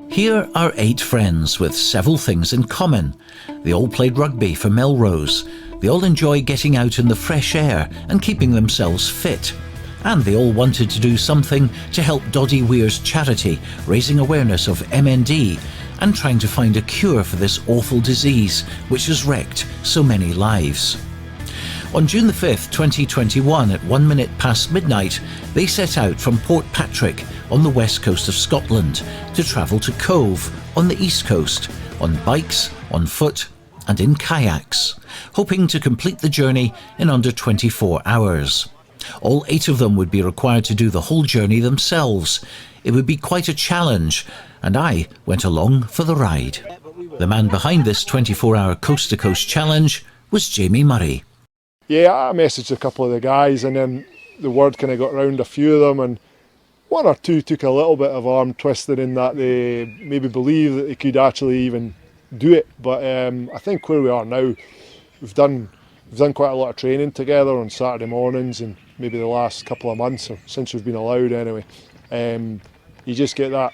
Here are 8 friends with several things in common. They all played rugby for Melrose. They all enjoy getting out in the fresh air and keeping themselves fit. And they all wanted to do something to help Doddie Weir's charity, raising awareness of MND and trying to find a cure for this awful disease which has wrecked so many lives. On June the 5th, 2021, at 1 minute past midnight, they set out from Portpatrick on the west coast of Scotland to travel to Cove on the east coast, on bikes, on foot and in kayaks, hoping to complete the journey in under 24 hours. All 8 of them would be required to do the whole journey themselves. It would be quite a challenge, and I went along for the ride. The man behind this 24-hour coast-to-coast challenge was Jamie Murray. Yeah, I messaged a couple of the guys, and then the word kind of got round a few of them, and 1 or 2 took a little bit of arm twisting in that they maybe believe that they could actually even do it. But I think where we are now, we've done quite a lot of training together on Saturday mornings, and maybe the last couple of months, or since we've been allowed anyway. You just get that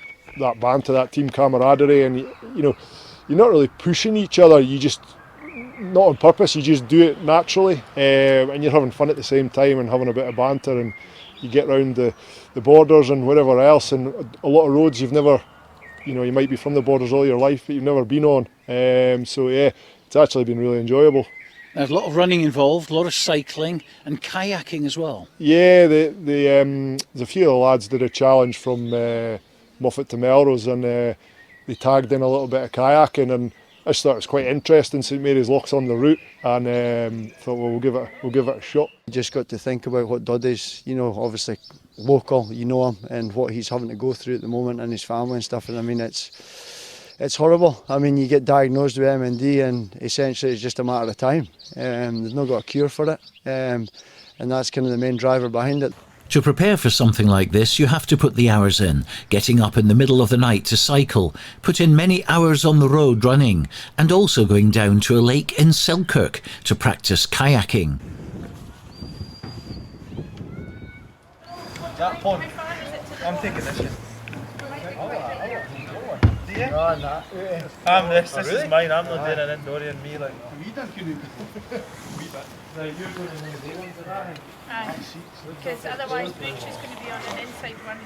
banter, that team camaraderie, and you're not really pushing each other. You just, not on purpose, you just do it naturally, and you're having fun at the same time and having a bit of banter, and you get round the borders and wherever else, and a lot of roads you've never, you might be from the borders all your life, but you've never been on. So yeah, it's actually been really enjoyable. There's a lot of running involved, a lot of cycling and kayaking as well. Yeah, there's a few of the lads did a challenge from Moffat to Melrose, and they tagged in a little bit of kayaking, and I just thought it was quite interesting. St Mary's Loch's on the route, and thought, well, we'll give it a shot. You just got to think about what Doddie's, obviously local, him, and what he's having to go through at the moment, and his family and stuff. And I mean, it's horrible. I mean, you get diagnosed with MND, and essentially it's just a matter of time. They've not got a cure for it, and that's kind of the main driver behind it. To prepare for something like this, you have to put the hours in, getting up in the middle of the night to cycle, put in many hours on the road running, and also going down to a lake in Selkirk to practice kayaking. I'm taking this one. I'm this is mine, I'm not doing an indoor and me like. Because otherwise Butch is going to be on an inside one.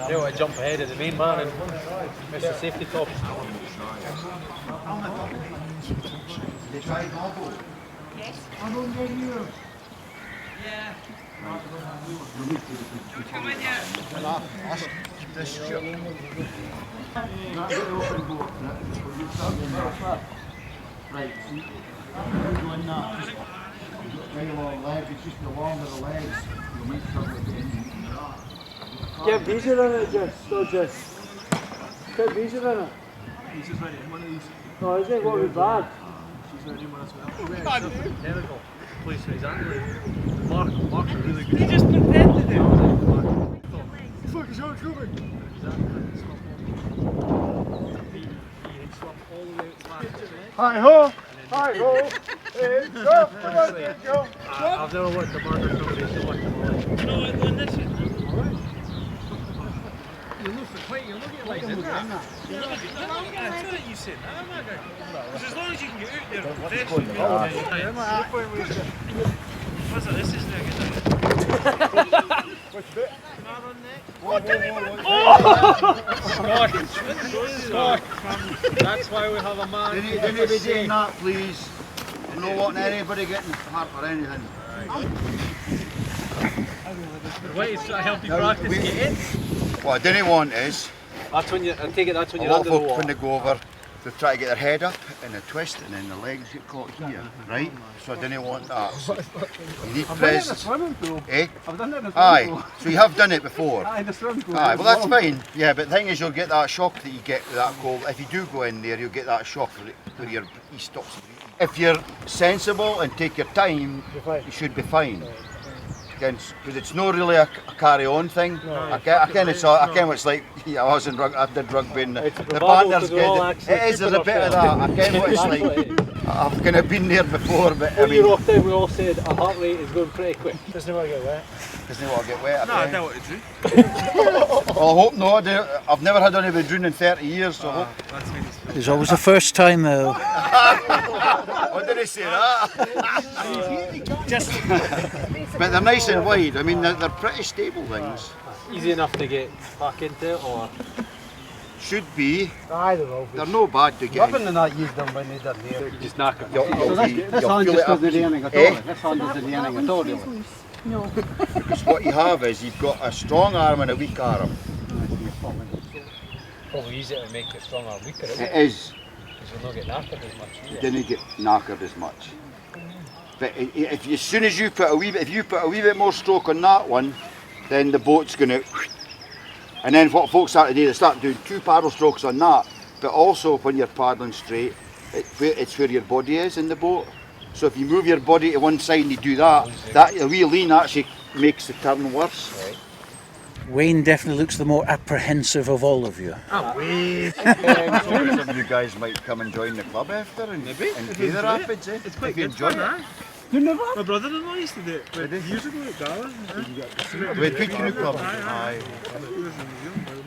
You want to jump ahead of the main man and miss the safety top. Yes. Yeah. Come on, yeah. Right, see, you're doing that. You've got very long legs, it's just the longer the legs, you might struggle again. Get Beezer in it, just. Put Beezer in it. He's just ready in one of these. No, is it? What was bad? She's ready in one as well. Chemical. Place for his ankle. Mark's really good. They just prepared to do. Fuck, is yours going? Hi ho! Hi ho! It's up! Let's go! I've never worked a murder somebody so much. You know what, doing this? You're looking at like that. You're looking at I thought you said that. I'm not going to. Because as long as you can get out there, what's that? This isn't a good. Which bit? Scott. That's why we have a man. Didn't be doing that, please. I'm not wanting anybody getting hurt or anything. Wait, it's trying to help you practice getting. What I didn't want is, That's when you. I take it. That's when a you're lot under of the folk water. when they go over, they try to get their head up and they twist and then the legs get caught here, right? So I didn't want that. So you need presence. Swimming pool. Eh? I've done it in a swimming Aye, so you have done it before. Aye, the swimming pool. Aye, well that's fine. Yeah, but the thing is you'll get that shock that you get with that goal. If you do go in there, you'll get that shock where he stops breathing. If you're sensible and take your time, you should be fine. Because it's not really a carry-on thing. I can it's like, yeah, I did rugby and the banter's good. It is, there's a bit of that. I can what it's like. I've kind of been there before, but I When you mean, rocked in, we all said our heart rate is going pretty quick. Doesn't want to get wet. doesn't want to get wet. No, I don't want to drink. Well, I hope not. I've never had anybody drown in 30 years, so I hope. That's when it's There's always a first time though. What did I say that? But they're nice and wide. I mean, they're pretty stable things. Easy enough to get back into it, or Should be. Aye, they will be. They're no bad to get. Rubbing and that used them when they done there. you just knack it. You'll So feel this it hand up. just doesn't do anything at all. Eh? This hand doesn't do anything at all, really. Because what you have is you've got a strong arm and a weak arm. Probably easier to make it stronger or weaker, isn't it? It is. Because you'll not get knackered as much. You didn't get knackered as much. But if you, as soon as you put a wee bit, if you put a wee bit more stroke on that one, then the boat's going to. And then what folks start to do, they start doing 2 paddle strokes on that. But also when you're paddling straight, it's where your body is in the boat. So if you move your body to one side and you do that, a wee lean actually makes the turn worse. Right. Wayne definitely looks the more apprehensive of all of you. Some of you guys might come and join the club after and do the rapids. It's quite If you good enjoy fun, it. eh? My brother-in-law used to do it years ago at Darwin. With good canoe club. Aye. Aye.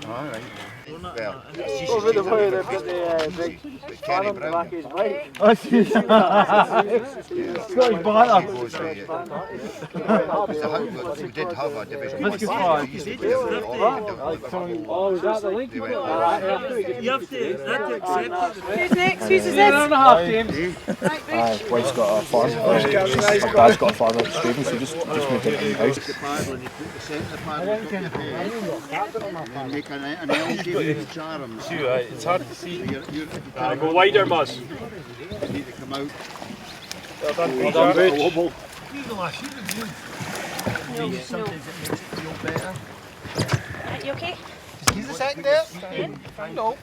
Alright. Well, Over the way they've got the big Kenny on the Brown. back of his bike. Scottish banner. We did have a division. We used to play for the Oh, is that the link? They went, You have to accept it. Who's next? Who's this? and a half, James. Wife's got a farm. Dad's got a farm at Stephen, so just moved into the house. the paddle and you put the centre paddle on top of your head and make an L shape with each arm. It's hard to see. So if you can't Go wider, Buzz. you need to come out. Well done, Butch. Right, you okay? He's the second there. No.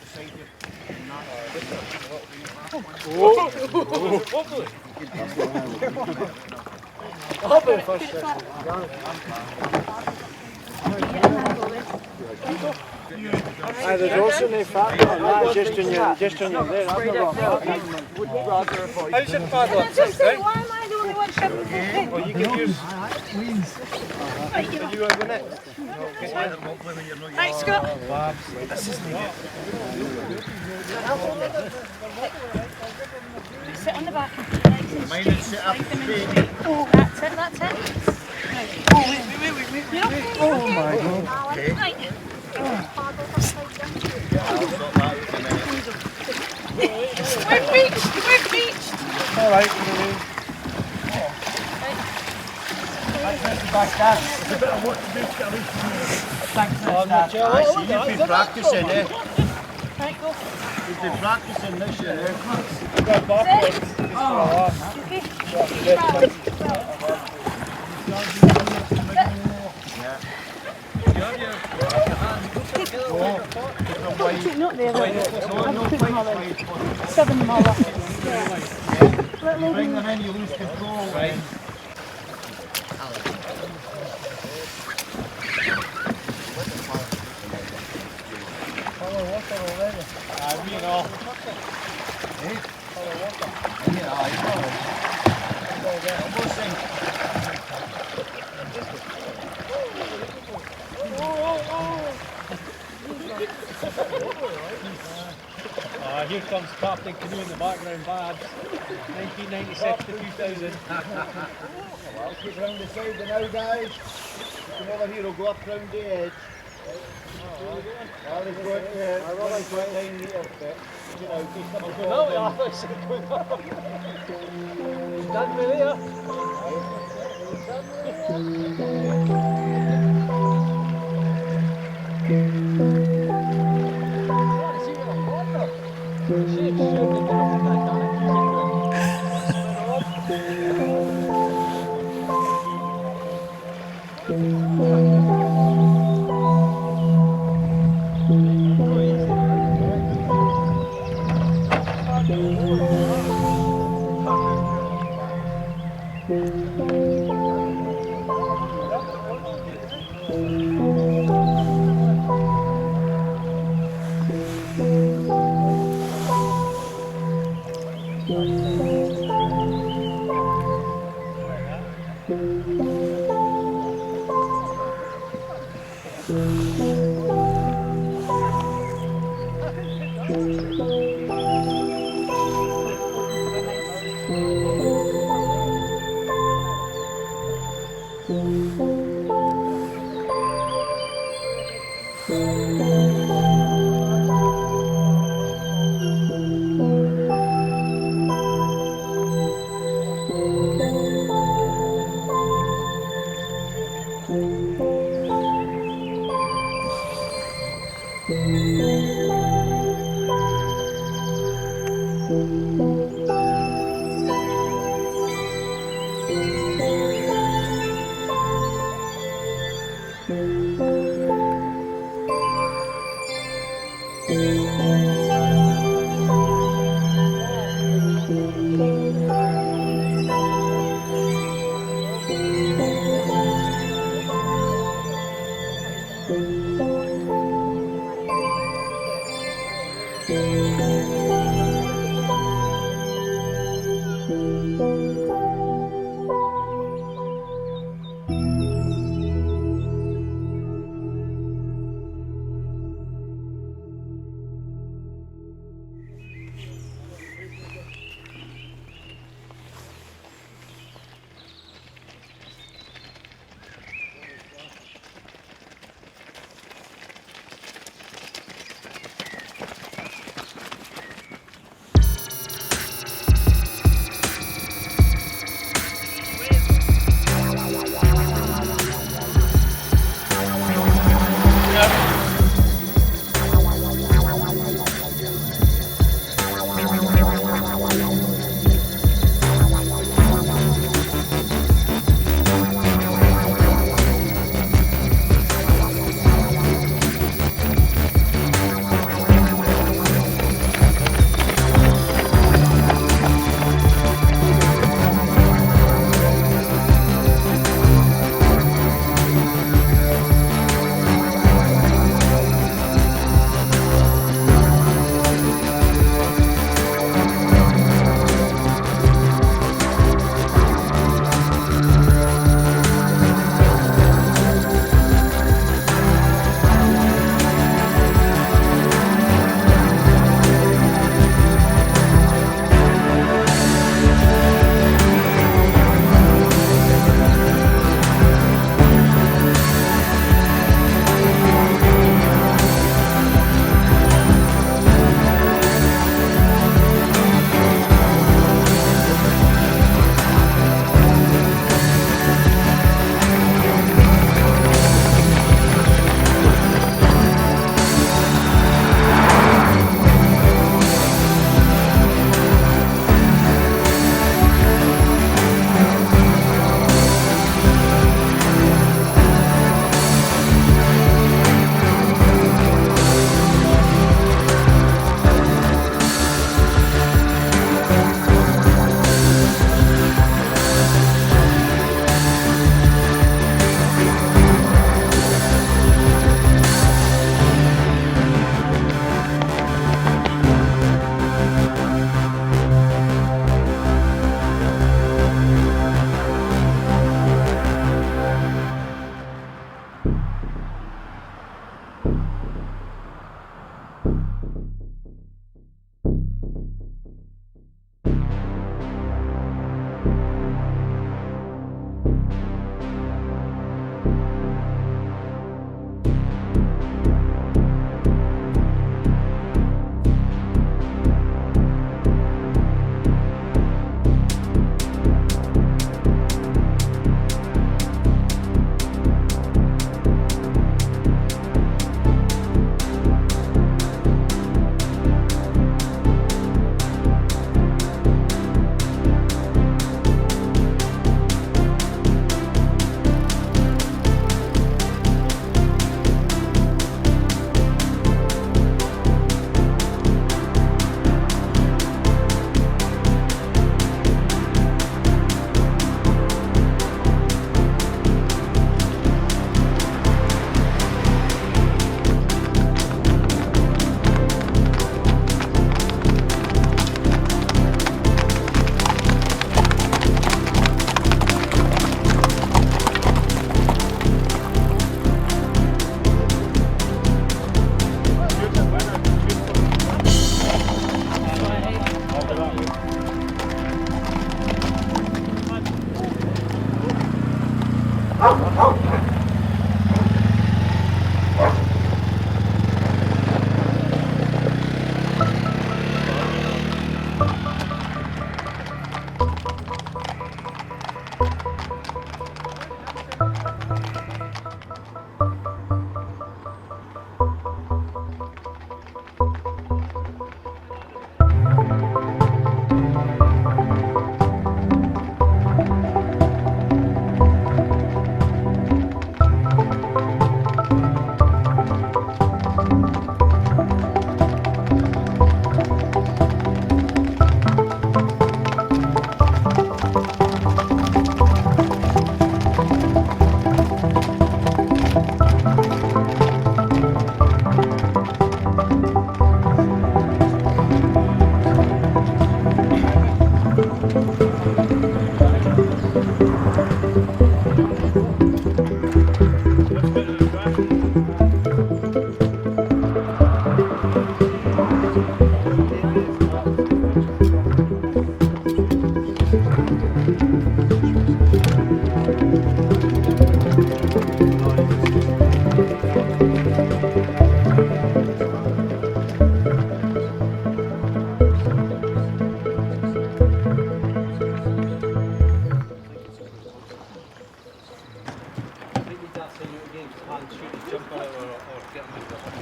There's also no fat on that, just on your there. I've never How's your paddle? Just say, why am I the only one shoving the thing? Well, you can use. Right, you You want to go next? Right, Scott. Sit on the back. Mine is set up straight. Oh, that's it, that's it. Right. Oh, wait. You're okay. Oh my God. Right. We've reached. All right. I see you've been practicing, eh? Right, go. You've been practicing this year, eh? Not there, I'll put them all in. 7 them all up. Yeah. Bring them in, you lose control. Right. Here comes Captain Canoe in the background, Babs. 1996 to 2000. Well, keep round the side now, guys. Come over here, we'll go up round the edge. Well, it's going to 9 metres, but you know, keep them going. Done with here.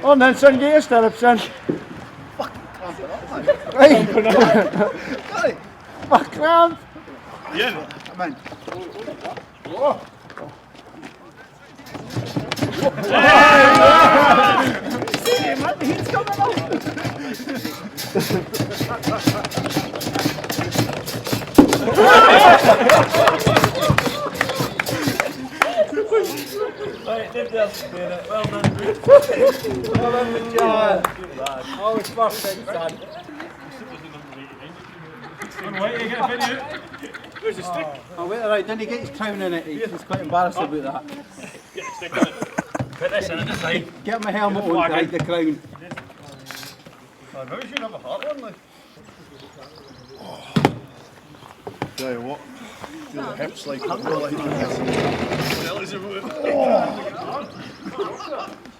On then, son, get your stirrups, son. Right. Fuck, cramp. Yeah. Come in. Right, did the well done, Bruce. Well done, John. Always perfect, son. Wait, you get a video. Where's the stick? Oh, wait, right, didn't he get his crown in it? He's quite embarrassed about that. Get the stick on it. Put this in at the side. Get my helmet on to hide the crown. I know you should have a heart one, like. Tell you what, feel the hips like I'm like Should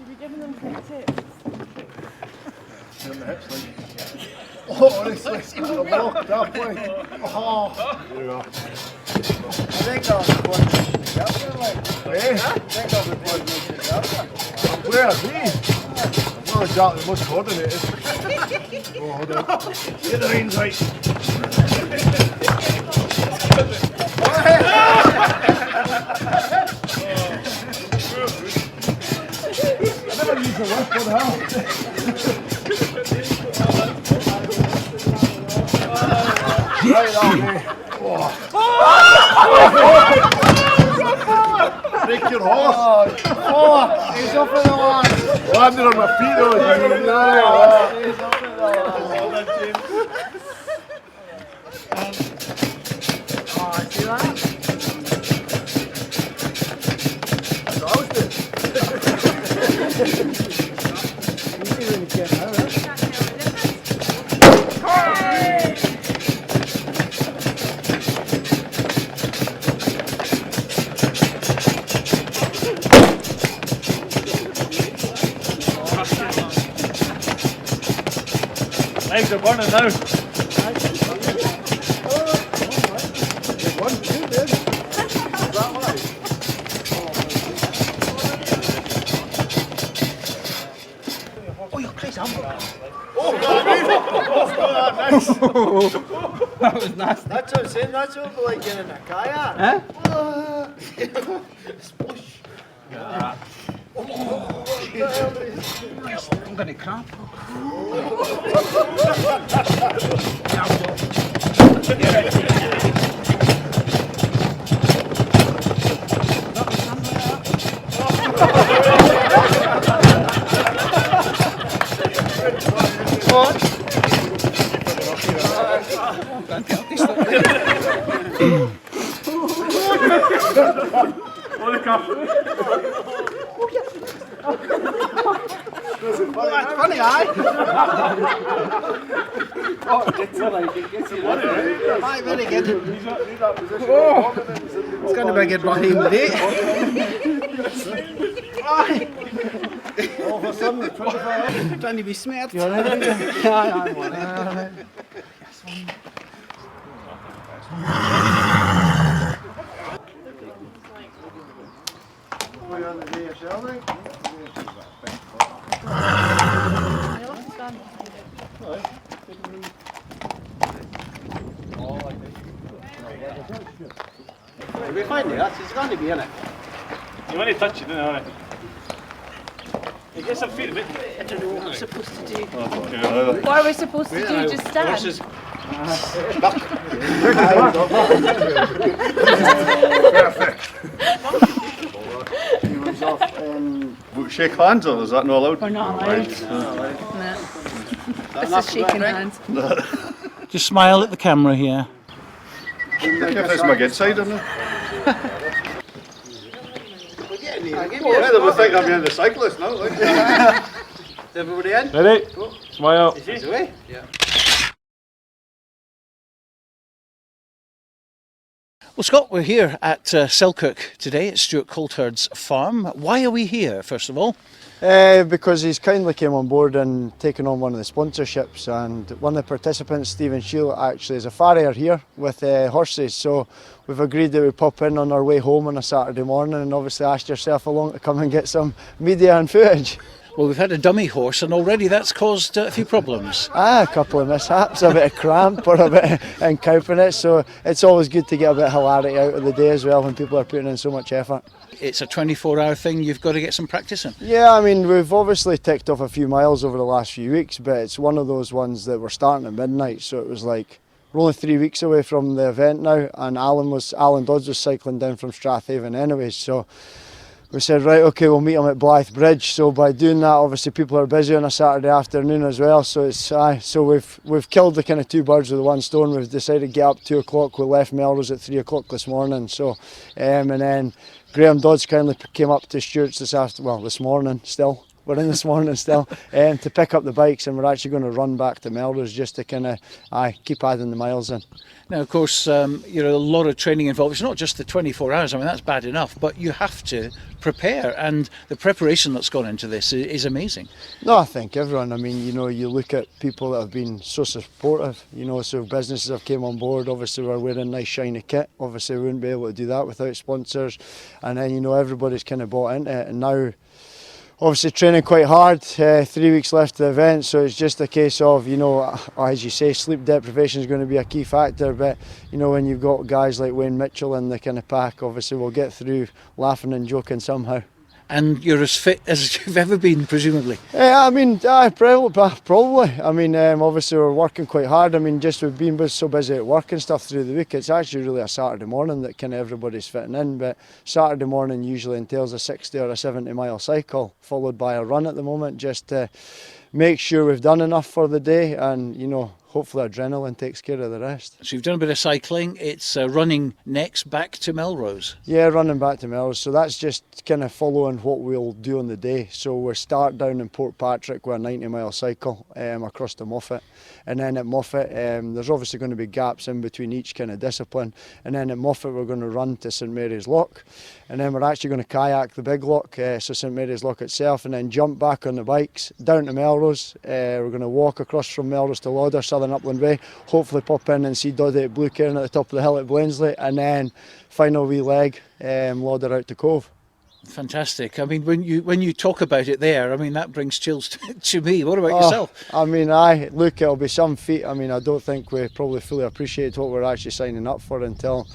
be giving them quick tips. the hips like. Oh, honestly, I'm locked up like. Oh, there we go. I think that was the one. Eh? I think that was the one. Where are they? I'm not exactly the most coordinated. Oh, hold on. Get the reins right. I never used the whip, what the hell? Right on there. Break your horse. Oh, he's up in the line. Landed on my feet though. He's up in the line. Oh, see that? That's what I was doing. You see when you get out, huh? Legs are burning now. One, two, then. That one. Oh, you're crazy, I'm Nice. That was nasty. That's what I'm saying, that's what we're like getting in a kayak. Huh? Splash. I'm going to cramp. Oh, the cup. That's funny, aye? Oh, it gets you like it gets you like it. Aye, very good. It's going to be a good Raheem today. All of a sudden, 25. Trying to be smart. You're right. Yeah, I'm on it. We're on the day yourself, right? We'll be fine there. It's going to be in it. You want to touch it, don't you? You get some feet a bit. I don't know what we're supposed to do. Oh, okay. What are we supposed to do? Just stand? Shake hands or is that not allowed? We're not allowed. No. This is shaking hands. Just smile at the camera here. If this is my good side, isn't it? Yeah, they would think I'm being the cyclist now. Like. Is everybody in? Ready? Smile. Is he? Away? Yeah. Well, Scott, we're here at Selkirk today at Stuart Coulthard's farm. Why are we here, first of all? Because he's kindly came on board and taken on one of the sponsorships, and one of the participants, Stephen Shield, actually is a farrier here with horses, so we've agreed that we pop in on our way home on a Saturday morning and obviously asked yourself along to come and get some media and footage. Well, we've had a dummy horse and already that's caused a few problems. A couple of mishaps, a bit of cramp or a bit of encountering it, so it's always good to get a bit of hilarity out of the day as well when people are putting in so much effort. It's a 24-hour thing, you've got to get some practice in. Yeah, I mean, we've obviously ticked off a few miles over the last few weeks, but it's one of those ones that we're starting at midnight, so it was like, we're only 3 weeks away from the event now, and Alan Dodds was cycling down from Strathaven anyways, so we said, right, okay, we'll meet him at Blythe Bridge. So by doing that, obviously people are busy on a Saturday afternoon as well. So it's so we've killed the kind of two birds with one stone. We've decided to get up 2 o'clock. We left Melrose at 3 o'clock this morning. So and then Graham Dodds kindly came up to Stuart's this morning still. We're in this morning still to pick up the bikes, and we're actually going to run back to Melrose just to kind of keep adding the miles in. Now, of course, a lot of training involved. It's not just the 24 hours. I mean, that's bad enough, but you have to prepare, and the preparation that's gone into this is amazing. No, I think everyone. I mean, you look at people that have been so supportive. So businesses have came on board. Obviously, we're wearing nice shiny kit. Obviously, we wouldn't be able to do that without sponsors, and then everybody's kind of bought into it, and now. Obviously training quite hard, 3 weeks left of the event, so it's just a case of, as you say, sleep deprivation is going to be a key factor, but when you've got guys like Wayne Mitchell in the kind of pack, obviously we'll get through laughing and joking somehow. And you're as fit as you've ever been, presumably? Probably. I mean, obviously we're working quite hard. I mean, just we've been so busy at work and stuff through the week, it's actually really a Saturday morning that kind of everybody's fitting in, but Saturday morning usually entails a 60 or a 70 mile cycle, followed by a run at the moment, just to make sure we've done enough for the day, and hopefully adrenaline takes care of the rest. So you've done a bit of cycling, it's running next back to Melrose? Yeah, running back to Melrose, so that's just kind of following what we'll do on the day. So we'll start down in Portpatrick with a 90 mile cycle across to Moffat, and then at Moffat there's obviously going to be gaps in between each kind of discipline, and then at Moffat we're going to run to St Mary's Loch, and then we're actually going to kayak the big loch, so St Mary's Loch itself, and then jump back on the bikes down to Melrose. We're going to walk across from Melrose to Lauder, Southern Upland Way, hopefully pop in and see Doddie at Blue Cairn at the top of the hill at Blainsley, and then final wee leg, Lauder out to Cove. Fantastic. I mean, when you talk about it there, I mean, that brings chills to me. What about yourself? I mean, look, it'll be some feat. I mean, I don't think we probably fully appreciate what we're actually signing up for until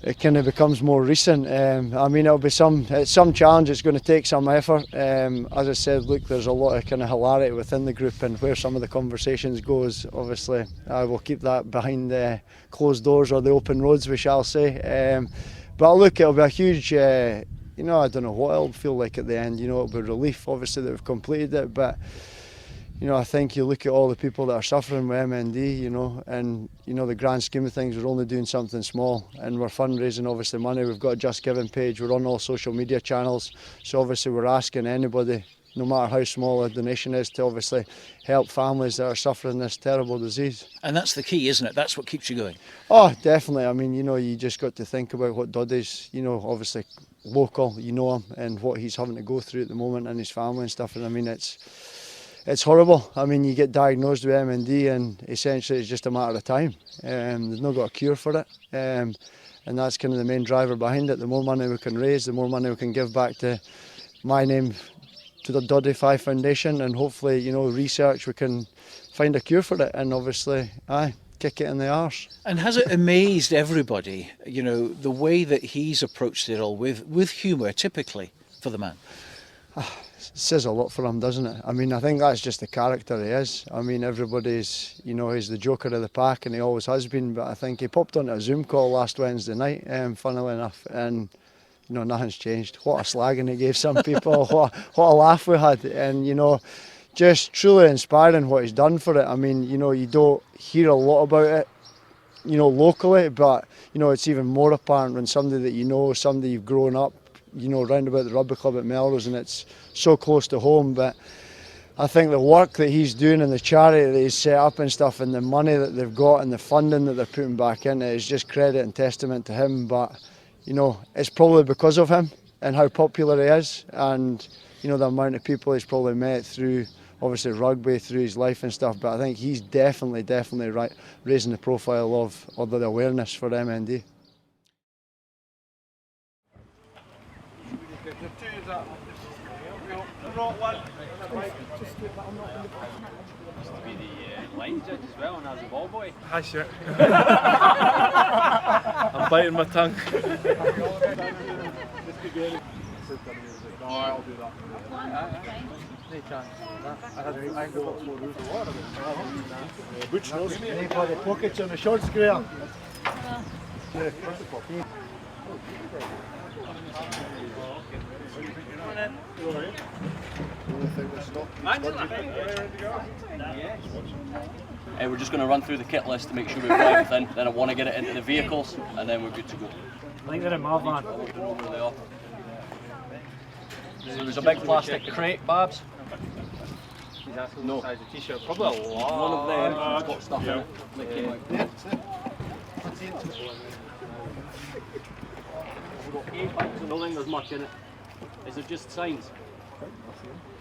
it kind of becomes more recent. I mean, it'll be some challenge. It's going to take some effort. As I said, look, there's a lot of kind of hilarity within the group, and where some of the conversations goes, obviously, I will keep that behind the closed doors or the open roads, we shall say. But look, it'll be a huge. I don't know what it'll feel like at the end. It'll be relief, obviously, that we've completed it, but. I think you look at all the people that are suffering with MND, and the grand scheme of things, we're only doing something small, and we're fundraising obviously money. We've got a Just Giving page, we're on all social media channels, so obviously we're asking anybody, no matter how small a donation is, to obviously help families that are suffering this terrible disease. And that's the key, isn't it? That's what keeps you going. Oh, definitely. I mean, you just got to think about what Doddie's, obviously local, him and what he's having to go through at the moment, and his family and stuff, and I mean, it's horrible. I mean, you get diagnosed with MND and essentially it's just a matter of time. There's not got a cure for it. And that's kind of the main driver behind it. The more money we can raise, the more money we can give back to MyName5Doddie Foundation, and hopefully, research, we can find a cure for it, and obviously, kick it in the arse. And has it amazed everybody, the way that he's approached it all with humour, typically, for the man? Says a lot for him, doesn't it? I mean, I think that's just the character he is. I mean, everybody's, he's the joker of the pack, and he always has been, but I think he popped onto a Zoom call last Wednesday night, funnily enough, and nothing's changed. What a slagging he gave some people, what a laugh we had, and just truly inspiring what he's done for it. I mean, you don't hear a lot about it, locally, but it's even more apparent when somebody that somebody you've grown up round about the rugby club at Melrose, and it's so close to home. But I think the work that he's doing and the charity that he's set up and stuff, and the money that they've got and the funding that they're putting back in it is just credit and testament to him. But you know, it's probably because of him and how popular he is, and you know, the amount of people he's probably met through obviously rugby, through his life and stuff. But I think he's definitely raising the profile of the awareness for MND. Hi, sir. I'm biting my tongue. Pockets on the short square. We're just going to run through the kit list to make sure we've got everything. Then I want to get it into the vehicles, and then we're good to go. I think they're in my van. So there's a big plastic crate, Babs. He's asking the size of t-shirt. Probably a lot. One of them has got stuff in it that came out. We've got 8 bags, I don't think there's much in it. Is it just signs?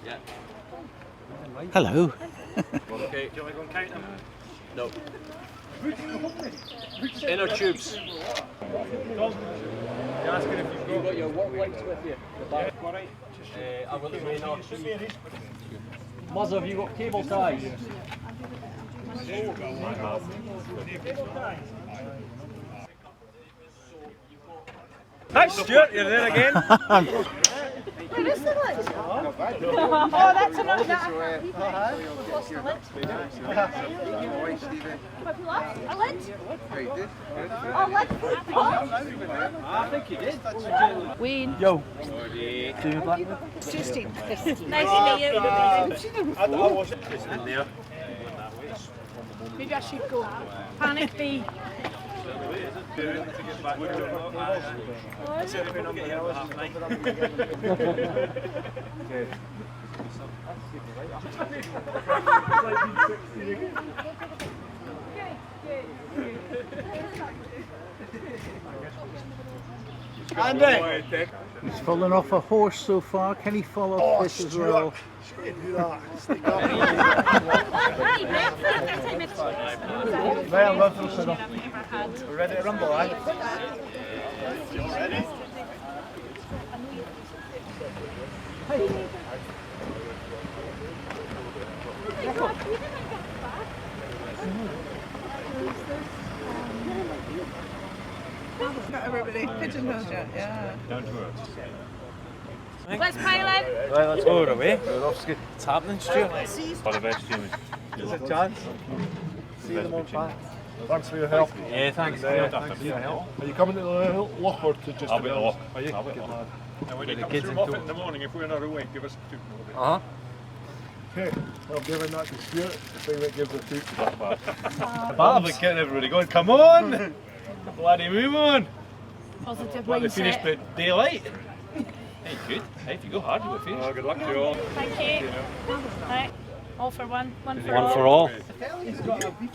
Yeah. Hello. Okay. Do you want to go and count them? No. Inner tubes. You're asking if You've got your work lights with you. The back. I've got the radar. Muzz, have you got cable ties? Hi, Stuart, you're there again. Where is the lid? Oh, that's another that. What's the lid? What have you lost? A lid? Oh, lid. I think you did. Wayne. Yo. Tuesday. Nice to meet you. It's in there. Maybe I should go. Panic B. Andy! He's fallen off a horse so far. Can he fall off this as well? Right, I'm going for the signal. We're ready to rumble, eh? Ready? Got everybody pigeonholed yet, yeah. Let's pile in. Right, let's go away. What's happening, Stuart? For the best team. There's a chance. See you tomorrow, pal. Thanks for your help. Yeah, thanks. Are you coming to the lock or to just I'll be at the lock. Are you? I'll be at the lock. And when you come through Moffat in the morning, if we're not awake, give us a toot. Okay, well, giving that to Stuart, the thing that gives a toot. I'm like getting everybody going, come on! Bloody move on! Positive What, they finished mindset. by daylight? Hey, good. Hey, if you go hard, you'll finish. Good luck to you all. Thank you. Right. All for one. One for One all. for all.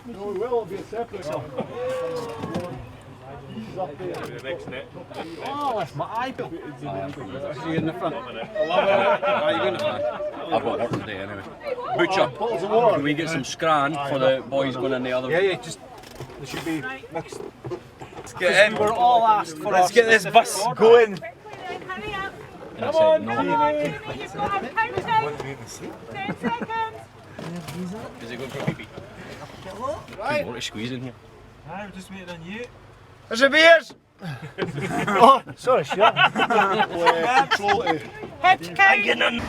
No, we will, it'll be a separate The next net. Oh, that's my iPad. Are you in the front? Are you in the front? I've got work today anyway. Butcher, can we get some scran for the boys going in the other? Yeah, just. There should be mixed. Let's get in. We were all asked for Let's get this bus going. Quickly then, hurry up. Come on, You've got to count down. 10 seconds. Is it going for a pee-pee? Right. More to squeeze in here. I'm just waiting on you. There's the beers! Oh, sorry, Stuart. control to Head count.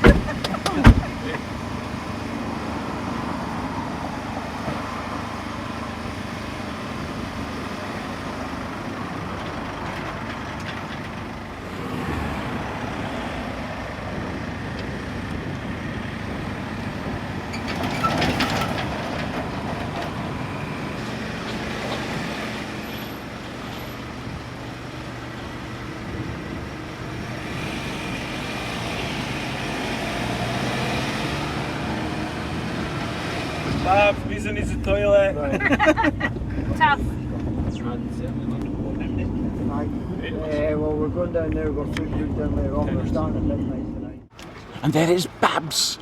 Bab, Lisa needs a toilet. Tough. Well, we're going down there, we've got food down later on, we're starting at midnight tonight. And there is Babs,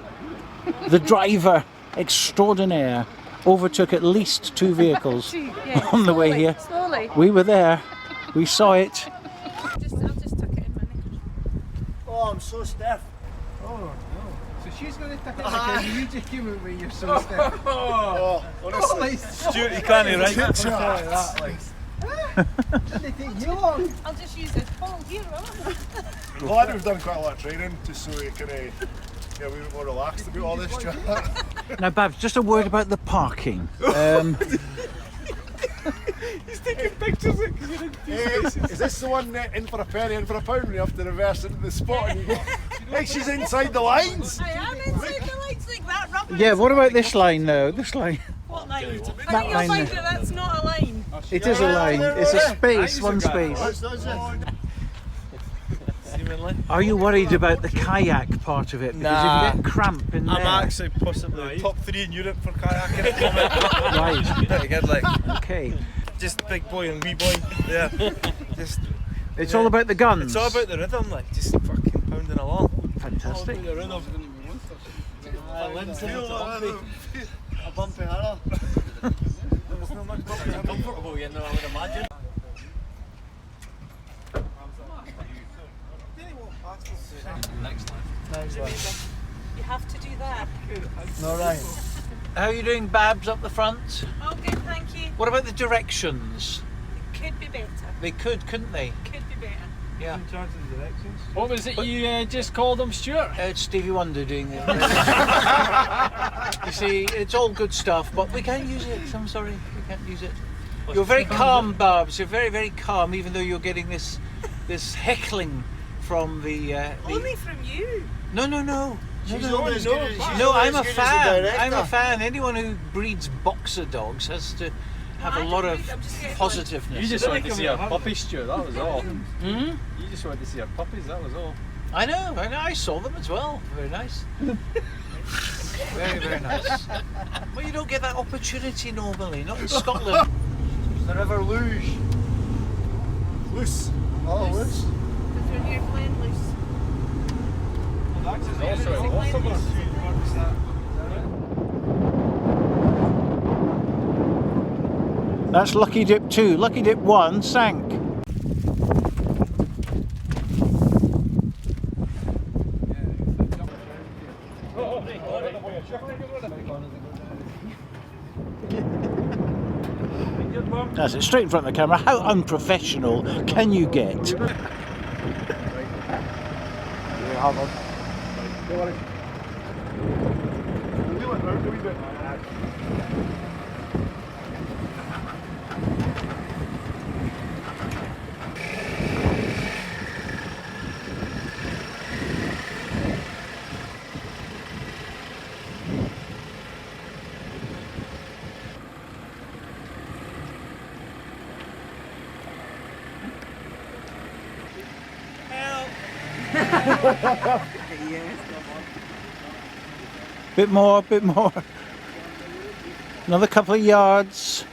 the driver extraordinaire. Overtook at least 2 vehicles on the way here. Slowly. We were there. We saw it. I'll just tuck it in, Minnie. Oh, I'm so stiff. Oh no. So she's going to tuck it because you just came out with you're so stiff. Oh, honestly. Stuart, you can't right? Didn't take you long. I'll just use this pole here, I'm glad we've done quite a lot of training just so we can get a wee bit more relaxed about all this chat. Now, Babs, just a word about the parking. He's taking pictures because you're in two spaces. Is this the one in for a penny, in for a pound when you have to reverse into the spot and you go, hey, she's inside the lines? I am inside the lights like that rubber. Yeah, what about this line though? This line? What line? I That think line you'll find there. that that's not a line. It is a line. It's a space, one space. Are you worried about the kayak part of it? Because Nah. if you get cramp in there. I'm actually possibly top 3 in Europe for kayaking. Right. Pretty good, like. Okay. Just big boy and wee boy. Yeah. Just. It's all about the guns. It's all about the rhythm, like just fucking pounding along. Fantastic. The rhythm. A bumpy harrow. There's not much comfortable, you know, I would imagine. Next time. You have to do that. No, right. How are you doing, Babs, up the front? Oh, good, thank you. What about the directions? Could be better. They could, couldn't they? Could be better. Yeah. In charge of the directions. What was it you just called him, Stuart? It's Stevie Wonder doing it. You see, it's all good stuff, but we can't use it. I'm sorry, we can't use it. You're very calm, Babs. You're very, very calm, even though you're getting this heckling from the. Only from you. No. She's No, only as good as, she's no, only I'm as a good as the fan. director. I'm a fan. Anyone who breeds boxer dogs has to have No, a I lot don't of breed, I'm just getting positiveness. You just wanted to see her puppies, Stuart, that was all. Hmm? You just wanted to see her puppies, that was all. I know. I saw them as well. Very nice. Very, very nice. Well, you don't get that opportunity normally, not in Scotland. The river luge. Loose. Oh, loose. Because when you're playing loose. That's Lucky Dip 2. Lucky Dip 1 sank. That's it, straight in front of the camera. How unprofessional can you get? Bit more, bit more. Another couple of yards.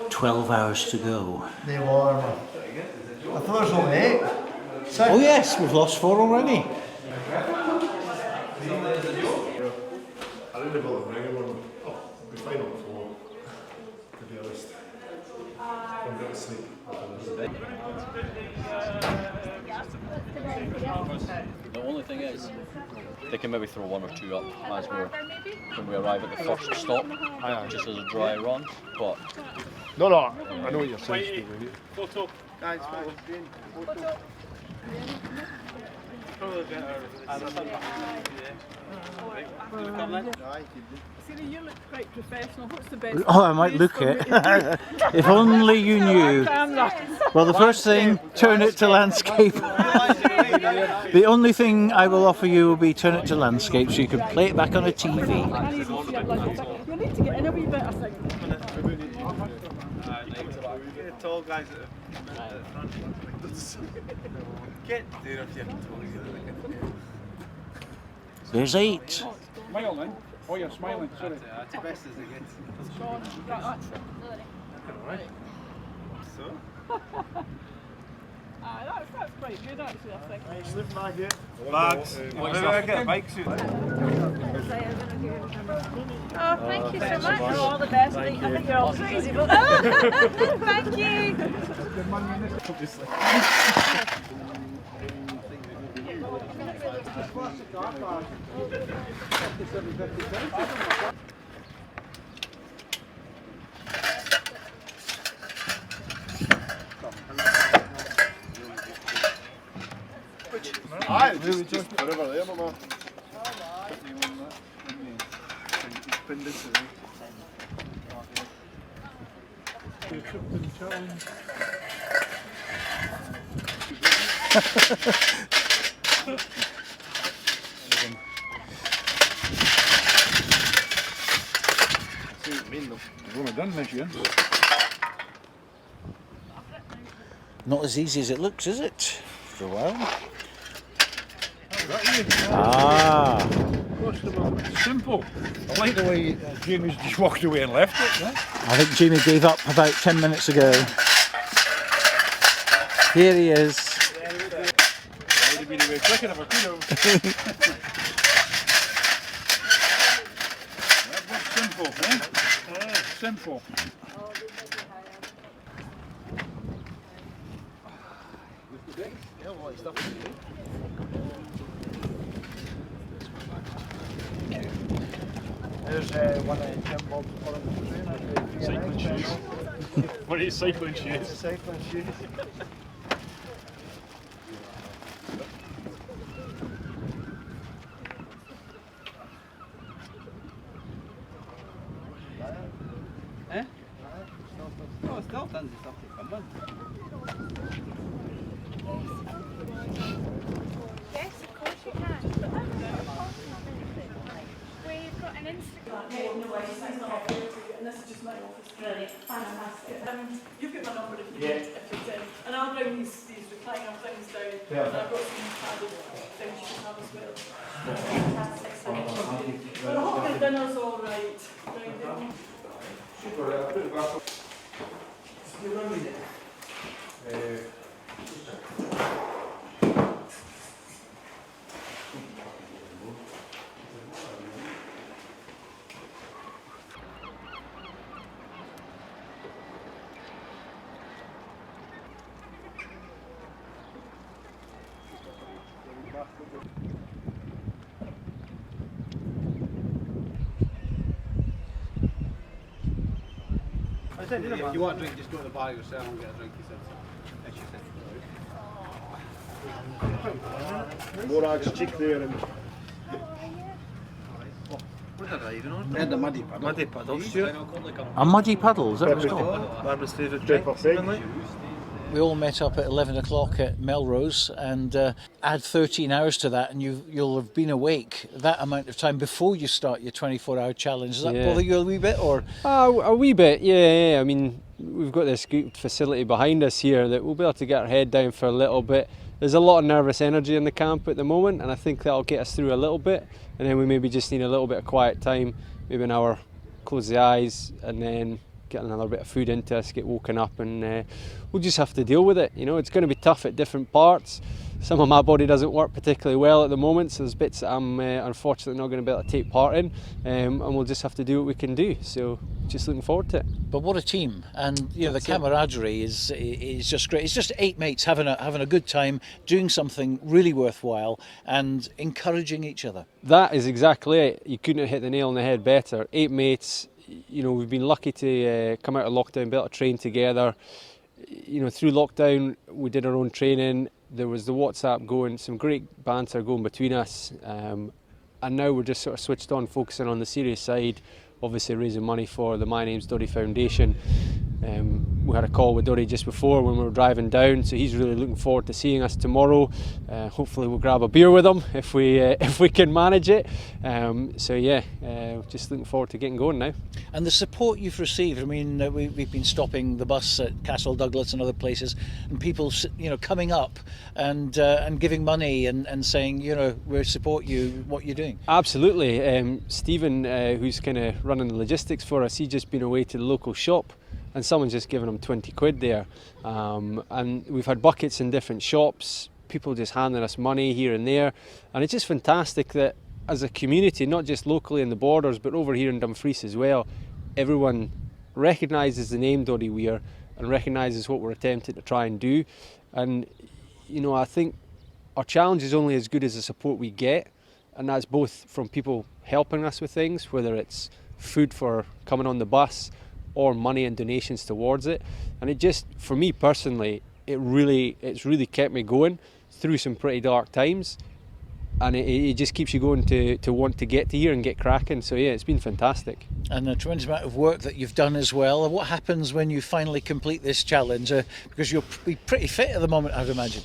"12 hours to go." They were. I thought there was only 8. Oh yes, we've lost 4 already. I really will bring everyone. Oh, be fine on the floor, to be honest. I'm going to sleep after this. The only thing is, they can maybe throw 1 or 2 up as when we arrive at the first stop, just as a dry run. But No, I know what you're saying. Photo. Guys, photo. Probably better. See, you look quite professional. What's the best? Oh, I might look it. If only you knew. Well, the first thing, turn it to landscape. The only thing I will offer you will be turn it to landscape so you can play it back on a TV. need to get in a wee bit, I think. Tall guys at the front. Get there if you're tall. There's 8. Smile then. Oh, you're smiling, sorry. That's the best as it gets. Sean, right, that's it. Alright. So? That's quite good actually, I think. Nice living back here. Bags. Maybe I get a bike suit. Oh, thank you so much. You're all the best. I think you're all crazy, but Thank you. Aye, just whatever there, mama. We've only done this year. Not as easy as it looks, is it? For a while. Ah. Simple. I like the way Jamie's just walked away and left it. Yeah? I think Jamie gave up about 10 minutes ago. Here he is. I would have been away quicker if I could have. That was simple, eh? Simple. There's one of Jim Bob's Cycling shoes. What are your cycling shoes? Cycling shoes. Eh? Oh, it's still done stuff to come in. Yes, of course you can. We've got an Instagram. And this is just my office. Brilliant, fantastic. You've got my number if you need, if it's in. And I'll bring these recliner things down. And I've got some added things you can have as well. Fantastic. But I hope your dinner's all right. If you want a drink, just go to the bar yourself and get a drink, he said. Morag's cheek there and What are they even on? They had the muddy puddle. Muddy puddle, Stuart. A muddy puddle, is that what it's called? Barbara's favourite drink. We all met up at 11 o'clock at Melrose and add 13 hours to that and you'll have been awake that amount of time before you start your 24-hour challenge. Does that bother you a wee bit? Or? A wee bit, yeah. I mean, we've got this good facility behind us here that we'll be able to get our head down for a little bit. There's a lot of nervous energy in the camp at the moment and I think that'll get us through a little bit, and then we maybe just need a little bit of quiet time, maybe an hour, close the eyes and then get another bit of food into us, get woken up, and we'll just have to deal with it. You know, it's going to be tough at different parts. Some of my body doesn't work particularly well at the moment, so there's bits that I'm unfortunately not going to be able to take part in, and we'll just have to do what we can do. So just looking forward to it. But what a team, and you know, the camaraderie is just great. It's just 8 mates having a good time, doing something really worthwhile and encouraging each other. That is exactly it. You couldn't have hit the nail on the head better. 8 mates. You know, we've been lucky to come out of lockdown, be able to train together. You know, through lockdown we did our own training. There was the WhatsApp going, some great banter going between us, and now we're just sort of switched on, focusing on the serious side, obviously raising money for the MyName5Doddie Foundation. We had a call with Doddie just before when we were driving down, so he's really looking forward to seeing us tomorrow. Hopefully we'll grab a beer with him if we can manage it. So yeah, just looking forward to getting going now. And the support you've received, I mean, we've been stopping the bus at Castle Douglas and other places, and people, coming up and giving money and saying, we support you, what you're doing. Absolutely. Stephen, who's kind of running the logistics for us, he's just been away to the local shop, and someone's just given him 20 quid there. And we've had buckets in different shops, people just handing us money here and there, and it's just fantastic that as a community, not just locally in the borders, but over here in Dumfries as well, everyone recognises the name Doddie Weir and recognises what we're attempting to try and do. And I think our challenge is only as good as the support we get, and that's both from people helping us with things, whether it's food for coming on the bus or money and donations towards it. And it just, for me personally, it's really kept me going through some pretty dark times, and it just keeps you going to want to get to here and get cracking. So yeah, it's been fantastic. And a tremendous amount of work that you've done as well. What happens when you finally complete this challenge? Because you're pretty fit at the moment, I'd imagine.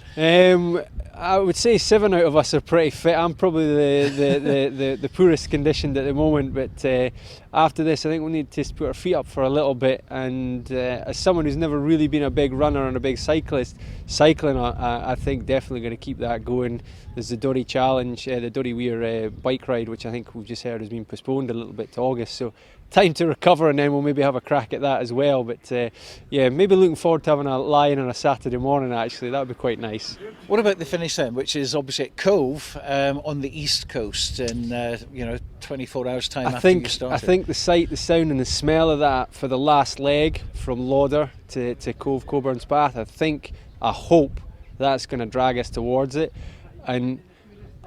I would say 7 out of us are pretty fit. I'm probably the poorest conditioned at the moment, but after this I think we need to put our feet up for a little bit, and as someone who's never really been a big runner and a big cyclist, cycling I think definitely going to keep that going. There's the Doddie Challenge, the Doddie Weir bike ride, which I think we've just heard has been postponed a little bit to August, so time to recover, and then we'll maybe have a crack at that as well. But yeah, maybe looking forward to having a lie-in on a Saturday morning actually. That would be quite nice. What about the finish then, which is obviously at Cove on the east coast in 24 hours time after you started? I think the sight, the sound and the smell of that for the last leg from Lauder to Cove, Coburn's Path, I hope that's going to drag us towards it. And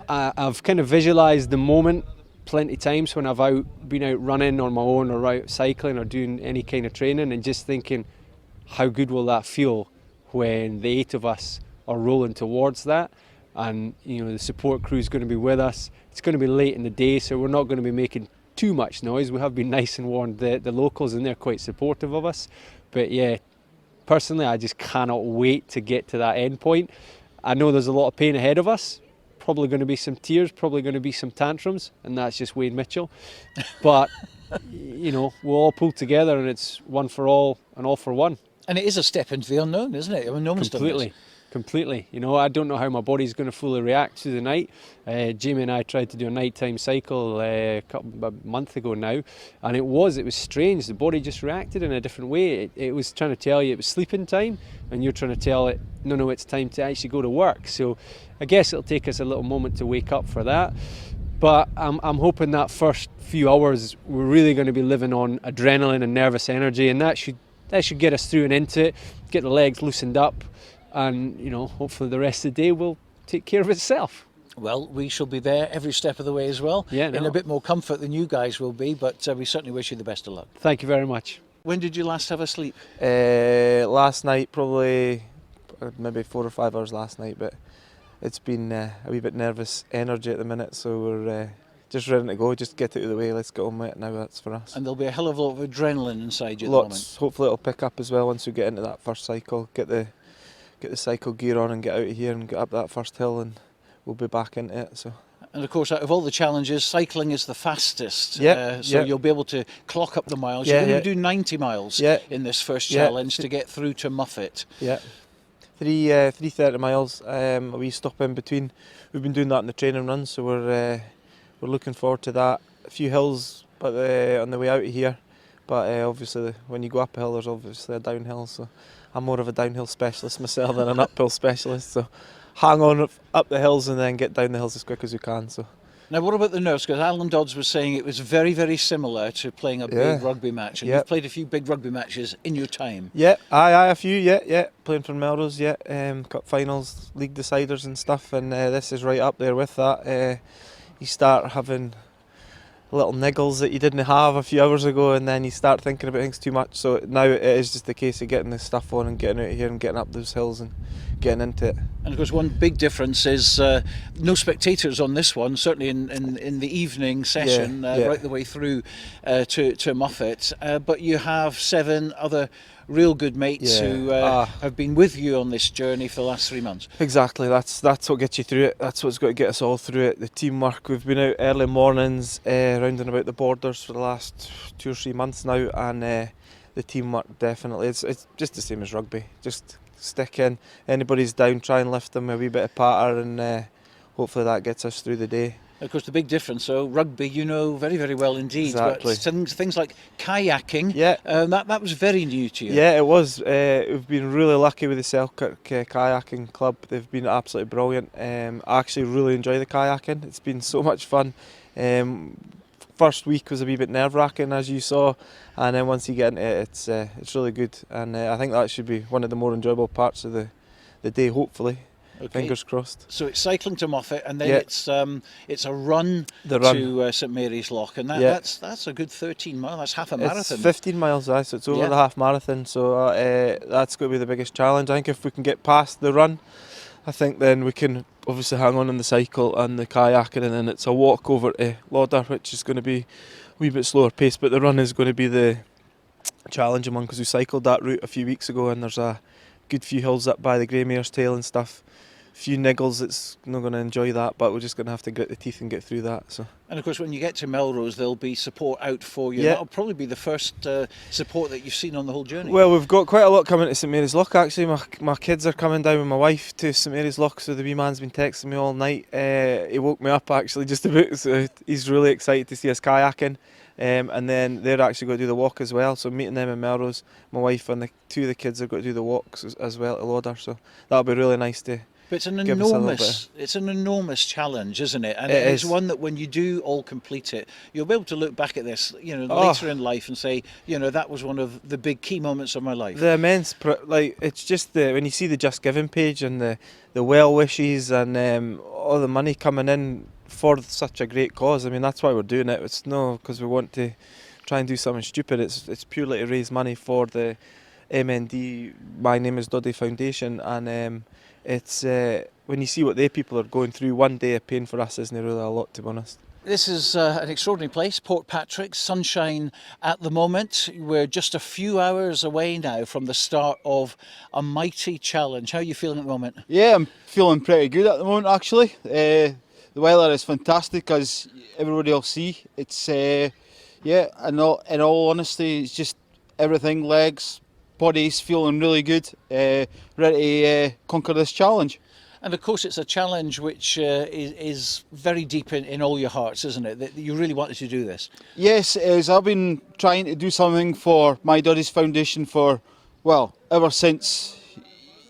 I've kind of visualised the moment plenty times when I've been out running on my own or out cycling or doing any kind of training, and just thinking how good will that feel when the 8 of us are rolling towards that, and the support crew is going to be with us. It's going to be late in the day, so we're not going to be making too much noise. We have been nice and warned the locals, and they're quite supportive of us. But yeah, personally I just cannot wait to get to that end point. I know there's a lot of pain ahead of us, probably going to be some tears, probably going to be some tantrums, and that's just Wayne Mitchell. But we'll all pull together, and it's one for all and all for one. And it is a step into the unknown, isn't it? I mean, no one's done this. Completely. I don't know how my body's going to fully react to the night. Jamie and I tried to do a nighttime cycle a month ago now, and it was strange. The body just reacted in a different way. It was trying to tell you it was sleeping time, and you're trying to tell it, no, it's time to actually go to work. So I guess it'll take us a little moment to wake up for that. But I'm hoping that first few hours we're really going to be living on adrenaline and nervous energy, and that should get us through and into it, get the legs loosened up, and hopefully the rest of the day will take care of itself. Well, we shall be there every step of the way as well, in a bit more comfort than you guys will be, but we certainly wish you the best of luck. Thank you very much. When did you last have a sleep? Last night, probably maybe 4 or 5 hours last night, but it's been a wee bit nervous energy at the minute, so we're just ready to go, just get it out of the way, let's get on with it now, that's for us. And there'll be a hell of a lot of adrenaline inside you at the moment. Hopefully it'll pick up as well once we get into that first cycle, get the cycle gear on and get out of here and get up that first hill, and we'll be back into it. So. And of course, out of all the challenges, cycling is the fastest. You'll be able to clock up the miles. You're going to do 90 miles in this first challenge to get through to Muffet. Yeah, 330 miles. We stop in between. We've been doing that in the training run, so we're looking forward to that. A few hills, but on the way out of here. But obviously, when you go up a hill, there's obviously a downhill. So I'm more of a downhill specialist myself than an uphill specialist. So hang on up the hills and then get down the hills as quick as you can. So. Now, what about the nerves? Because Alan Dodds was saying it was very, very similar to playing a big rugby match. And you've played a few big rugby matches in your time. Yeah, a few, playing for Melrose, cup finals, league deciders and stuff. And this is right up there with that. You start having little niggles that you didn't have a few hours ago, and then you start thinking about things too much. So now it is just a case of getting this stuff on and getting out of here and getting up those hills and getting into it. And of course, one big difference is no spectators on this one, certainly in the evening session, right the way through to Muffet. But you have 7 other real good mates who have been with you on this journey for the last 3 months. Exactly, that's what gets you through it. That's what's got to get us all through it. The teamwork. We've been out early mornings, round and about the borders for the last 2 or 3 months now, and the teamwork definitely. It's just the same as rugby. Just stick in. Anybody's down, try and lift them a wee bit of patter, and hopefully that gets us through the day. Of course, the big difference, so rugby, you know very, very well indeed. Exactly. But things like kayaking, yeah, that was very new to you. Yeah, it was. We've been really lucky with the Selkirk kayaking club. They've been absolutely brilliant. I actually really enjoy the kayaking. It's been so much fun. First week was a wee bit nerve-wracking, as you saw, and then once you get into it, it's really good. And I think that should be one of the more enjoyable parts of the day, hopefully. Okay. Fingers crossed. So it's cycling to Muffet, and then it's a run to St Mary's Loch, and that's a good 13 miles. That's half a marathon. It's 15 miles, so it's over the half marathon. So that's going to be the biggest challenge. I think if we can get past the run, I think then we can obviously hang on in the cycle and the kayaking, and then it's a walk over to Lauder, which is going to be a wee bit slower pace. But the run is going to be the challenging one because we cycled that route a few weeks ago, and there's a good few hills up by the Grey Mare's Tail and stuff. Few niggles, it's not going to enjoy that, but we're just going to have to grit the teeth and get through that. So. And of course, when you get to Melrose, there'll be support out for you. That'll probably be the first support that you've seen on the whole journey. Well, we've got quite a lot coming to St Mary's Loch actually. My kids are coming down with my wife to St Mary's Loch, so the wee man's been texting me all night. He woke me up actually just about, so he's really excited to see us kayaking. And then they're actually going to do the walk as well, so meeting them in Melrose, my wife and 2 of the kids are going to do the walks as well at Lauder, so that'll be really nice to. But it's an enormous challenge, isn't it? And it's one that when you do all complete it, you'll be able to look back at this, later in life and say, that was one of the big key moments of my life. The immense, it's just when you see the Just Giving page and the well wishes and all the money coming in for such a great cause. I mean, that's why we're doing it. It's not because we want to try and do something stupid. It's purely to raise money for the MND, MyName5Doddie Foundation, and it's when you see what they people are going through, one day of pain for us isn't really a lot, to be honest. This is an extraordinary place, Portpatrick, sunshine at the moment. We're just a few hours away now from the start of a mighty challenge. How are you feeling at the moment? Yeah, I'm feeling pretty good at the moment actually. The weather is fantastic, as everybody will see. It's in all honesty, it's just everything, legs, body's feeling really good, ready to conquer this challenge. And of course it's a challenge which is very deep in all your hearts, isn't it? That you really wanted to do this. Yes, it is. I've been trying to do something for MyDoddie's Foundation ever since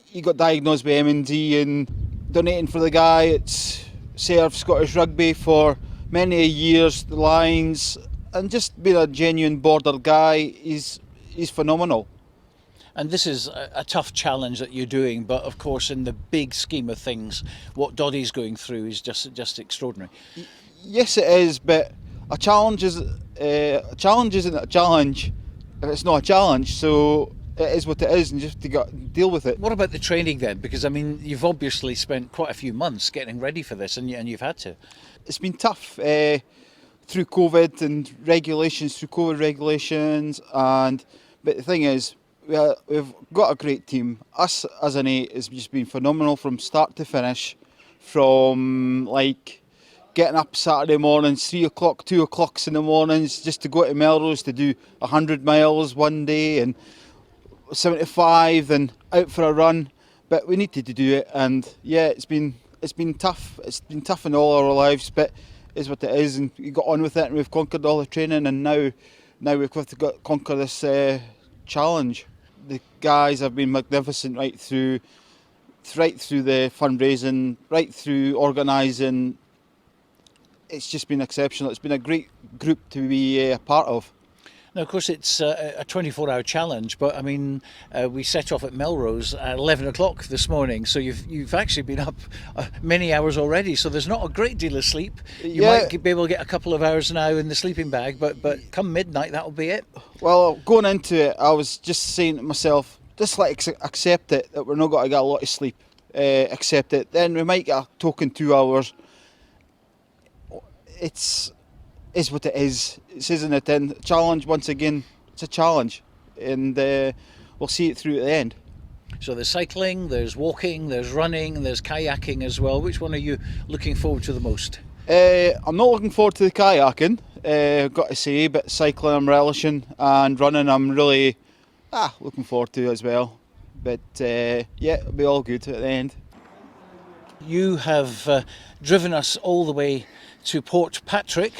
he got diagnosed with MND, and donating for the guy. It's served Scottish rugby for many years, the Lions, and just being a genuine border guy, he's phenomenal. And this is a tough challenge that you're doing, but of course in the big scheme of things, what Doddie's going through is just extraordinary. Yes it is, but a challenge isn't a challenge if it's not a challenge, so it is what it is, and you just have to deal with it. What about the training then? Because I mean, you've obviously spent quite a few months getting ready for this, and you've had to. It's been tough through COVID and regulations, but the thing is, we've got a great team. Us as an 8 has just been phenomenal from start to finish, from getting up Saturday mornings, 3 o'clock, 2 o'clock in the mornings, just to go to Melrose to do 100 miles one day and 75 and out for a run. But we needed to do it, and yeah, it's been tough. It's been tough in all our lives, but it's what it is, and we got on with it, and we've conquered all the training, and now we've got to conquer this challenge. The guys have been magnificent right through the fundraising, right through organising. It's just been exceptional. It's been a great group to be a part of. Now, of course, it's a 24-hour challenge, but I mean, we set off at Melrose at 11 o'clock this morning, so you've actually been up many hours already, so there's not a great deal of sleep. You might be able to get a couple of hours now in the sleeping bag, but come midnight, that'll be it. Well, going into it, I was just saying to myself, just accept it, that we're not going to get a lot of sleep. accept it. Then we might get a token 2 hours. It's what it is. It says in the tin. Challenge, once again, it's a challenge, and we'll see it through at the end. So there's cycling, there's walking, there's running, there's kayaking as well. Which one are you looking forward to the most? I'm not looking forward to the kayaking, got to say, but cycling I'm relishing, and running I'm really looking forward to as well. But yeah, it'll be all good at the end. You have driven us all the way to Portpatrick,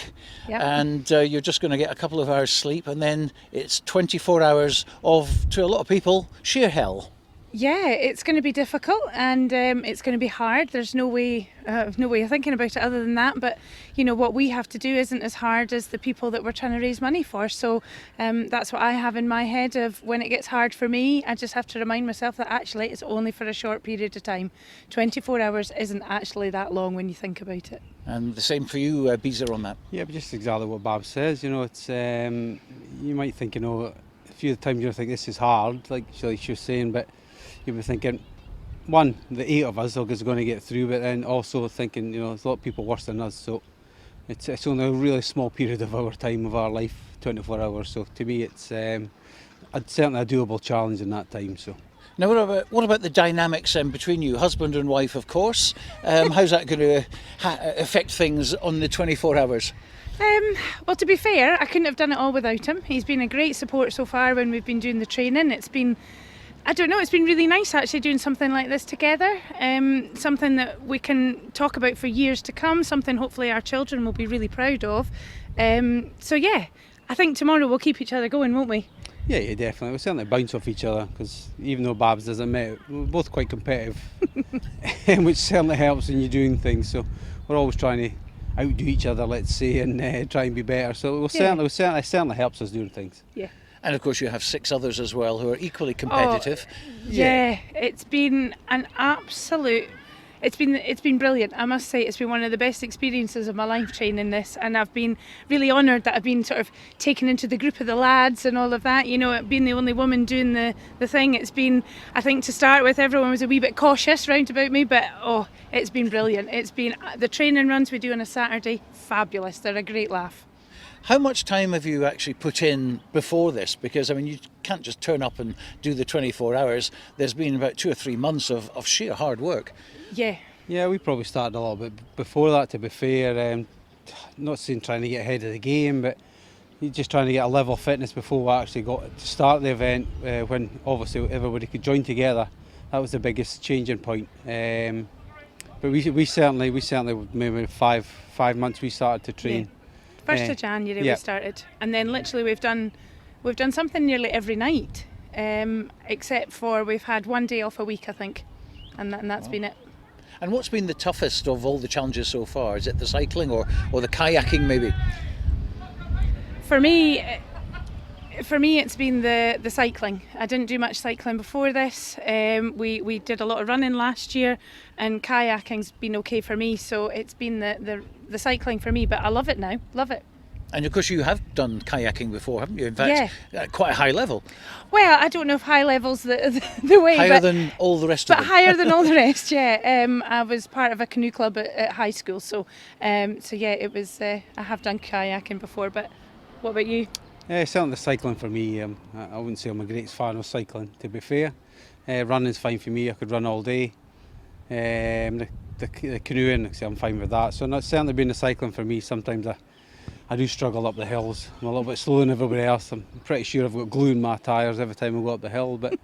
and you're just going to get a couple of hours sleep, and then it's 24 hours of, to a lot of people, sheer hell. Yeah, it's going to be difficult, and it's going to be hard. There's no way of thinking about it other than that. But you know, what we have to do isn't as hard as the people that we're trying to raise money for. So that's what I have in my head. Of when it gets hard for me, I just have to remind myself that actually it's only for a short period of time. 24 hours isn't actually that long when you think about it. And the same for you, Beezer, on that. Yeah, but just exactly what Bob says. You know, it's you might think, you know, a few times you think this is hard, like she was saying, but you'll be thinking, one, the 8 of us are going to get through, but then also thinking, you know, there's a lot of people worse than us, so it's only a really small period of our time, of our life, 24 hours, so to me it's certainly a doable challenge in that time. So. Now, what about the dynamics between you, husband and wife, of course? How's that going to affect things on the 24 hours? Well, to be fair, I couldn't have done it all without him. He's been a great support so far when we've been doing the training. It's been, I don't know, it's been really nice actually doing something like this together, something that we can talk about for years to come, something hopefully our children will be really proud of. So yeah, I think tomorrow we'll keep each other going, won't we? Yeah, definitely. We'll certainly bounce off each other, because even though Babs doesn't admit it, we're both quite competitive, which certainly helps when you're doing things. So we're always trying to outdo each other, let's say, and try and be better. So it certainly helps us doing things. Yeah. And of course you have 6 others as well who are equally competitive. Yeah, it's been an absolute, it's been brilliant. I must say it's been one of the best experiences of my life training this, and I've been really honoured that I've been sort of taken into the group of the lads and all of that, you know, being the only woman doing the thing. It's been, I think to start with, everyone was a wee bit cautious round about me, but it's been brilliant. It's been, the training runs we do on a Saturday, fabulous. They're a great laugh. How much time have you actually put in before this? Because I mean, you can't just turn up and do the 24 hours. There's been about 2 or 3 months of sheer hard work. Yeah, we probably started a little bit before that, to be fair. Not saying trying to get ahead of the game, but just trying to get a level of fitness before we actually got to start the event, when obviously everybody could join together. That was the biggest changing point. But we certainly maybe 5 months we started to train. Yeah. 1st of January we started, and then literally we've done something nearly every night, except for we've had 1 day off a week, I think, and that's been it. And what's been the toughest of all the challenges so far? Is it the cycling or the kayaking maybe? For me it's been the cycling. I didn't do much cycling before this. We did a lot of running last year, and kayaking's been okay for me, so it's been the cycling for me, but I love it now, love it. And of course you have done kayaking before, haven't you? In fact, at quite a high level. Well, I don't know if high level's the way, higher than all the rest of them. But higher than all the rest, yeah. I was part of a canoe club at high school, so yeah, it was. I have done kayaking before, but what about you? Certainly the cycling for me. I wouldn't say I'm a great fan of cycling, to be fair. Running's fine for me. I could run all day. The canoeing, I'm fine with that. So it's certainly been the cycling for me. Sometimes I do struggle up the hills. I'm a little bit slower than everybody else. I'm pretty sure I've got glue in my tyres every time I go up the hill, but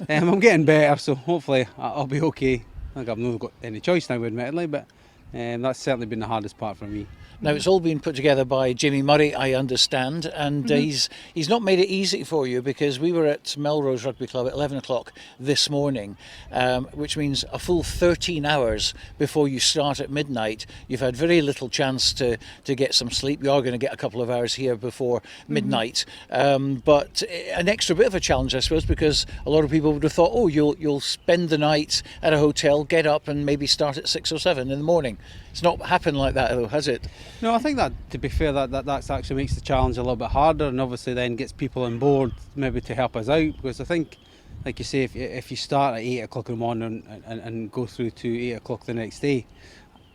I'm getting better, so hopefully I'll be okay. I think I've not got any choice now, admittedly, but that's certainly been the hardest part for me. Now, it's all been put together by Jamie Murray, I understand, and he's not made it easy for you, because we were at Melrose Rugby Club at 11 o'clock this morning, which means a full 13 hours before you start at midnight. You've had very little chance to get some sleep. You are going to get a couple of hours here before midnight, but an extra bit of a challenge, I suppose, because a lot of people would have thought, oh, you'll spend the night at a hotel, get up and maybe start at 6 or 7 in the morning. It's not happened like that, though, has it? No, I think that, to be fair, that actually makes the challenge a little bit harder, and obviously then gets people on board maybe to help us out, because I think like you say, if you start at 8 o'clock in the morning and go through to 8 o'clock the next day,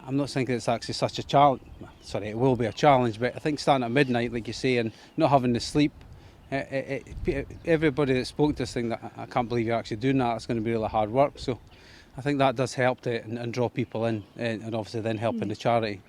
I'm not thinking it's actually such a challenge. Sorry, it will be a challenge, but I think starting at midnight, like you say, and not having the sleep, everybody that spoke to us think that I can't believe you're actually doing that. It's going to be really hard work. So I think that does help to and draw people in, and obviously then helping the charity.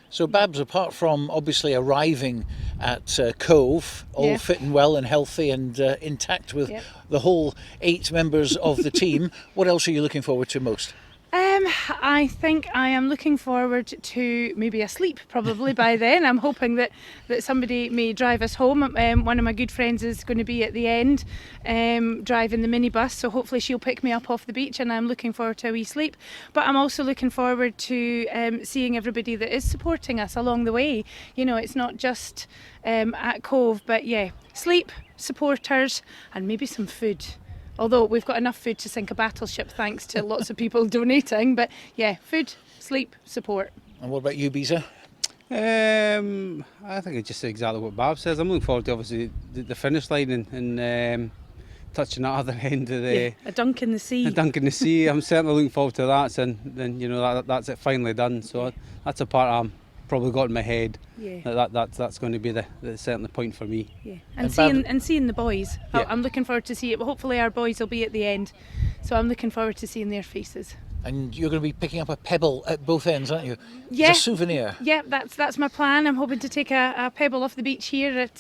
So Babs, apart from obviously arriving at Cove, all fit and well and healthy and intact with the whole 8 members of the team, what else are you looking forward to most? I think I am looking forward to maybe a sleep probably by then. I'm hoping that somebody may drive us home. One of my good friends is going to be at the end driving the minibus, so hopefully she'll pick me up off the beach, and I'm looking forward to a wee sleep. But I'm also looking forward to seeing everybody that is supporting us along the way. You know, it's not just at Cove, but sleep, supporters, and maybe some food. Although we've got enough food to sink a battleship thanks to lots of people donating. But food, sleep, support. And what about you, Bisa? I think it's just exactly what Bob says. I'm looking forward to obviously the finish line and touching that other end of the... a dunk in the sea. A dunk in the sea. I'm certainly looking forward to that. And then, you know, that's it finally done. So that's a part I'm probably got in my head. That's going to be the certainly point for me. And seeing the boys. I'm looking forward to see it. But hopefully our boys will be at the end, so I'm looking forward to seeing their faces. And you're going to be picking up a pebble at both ends, aren't you? Yeah. It's a souvenir. Yeah, that's my plan. I'm hoping to take a pebble off the beach here at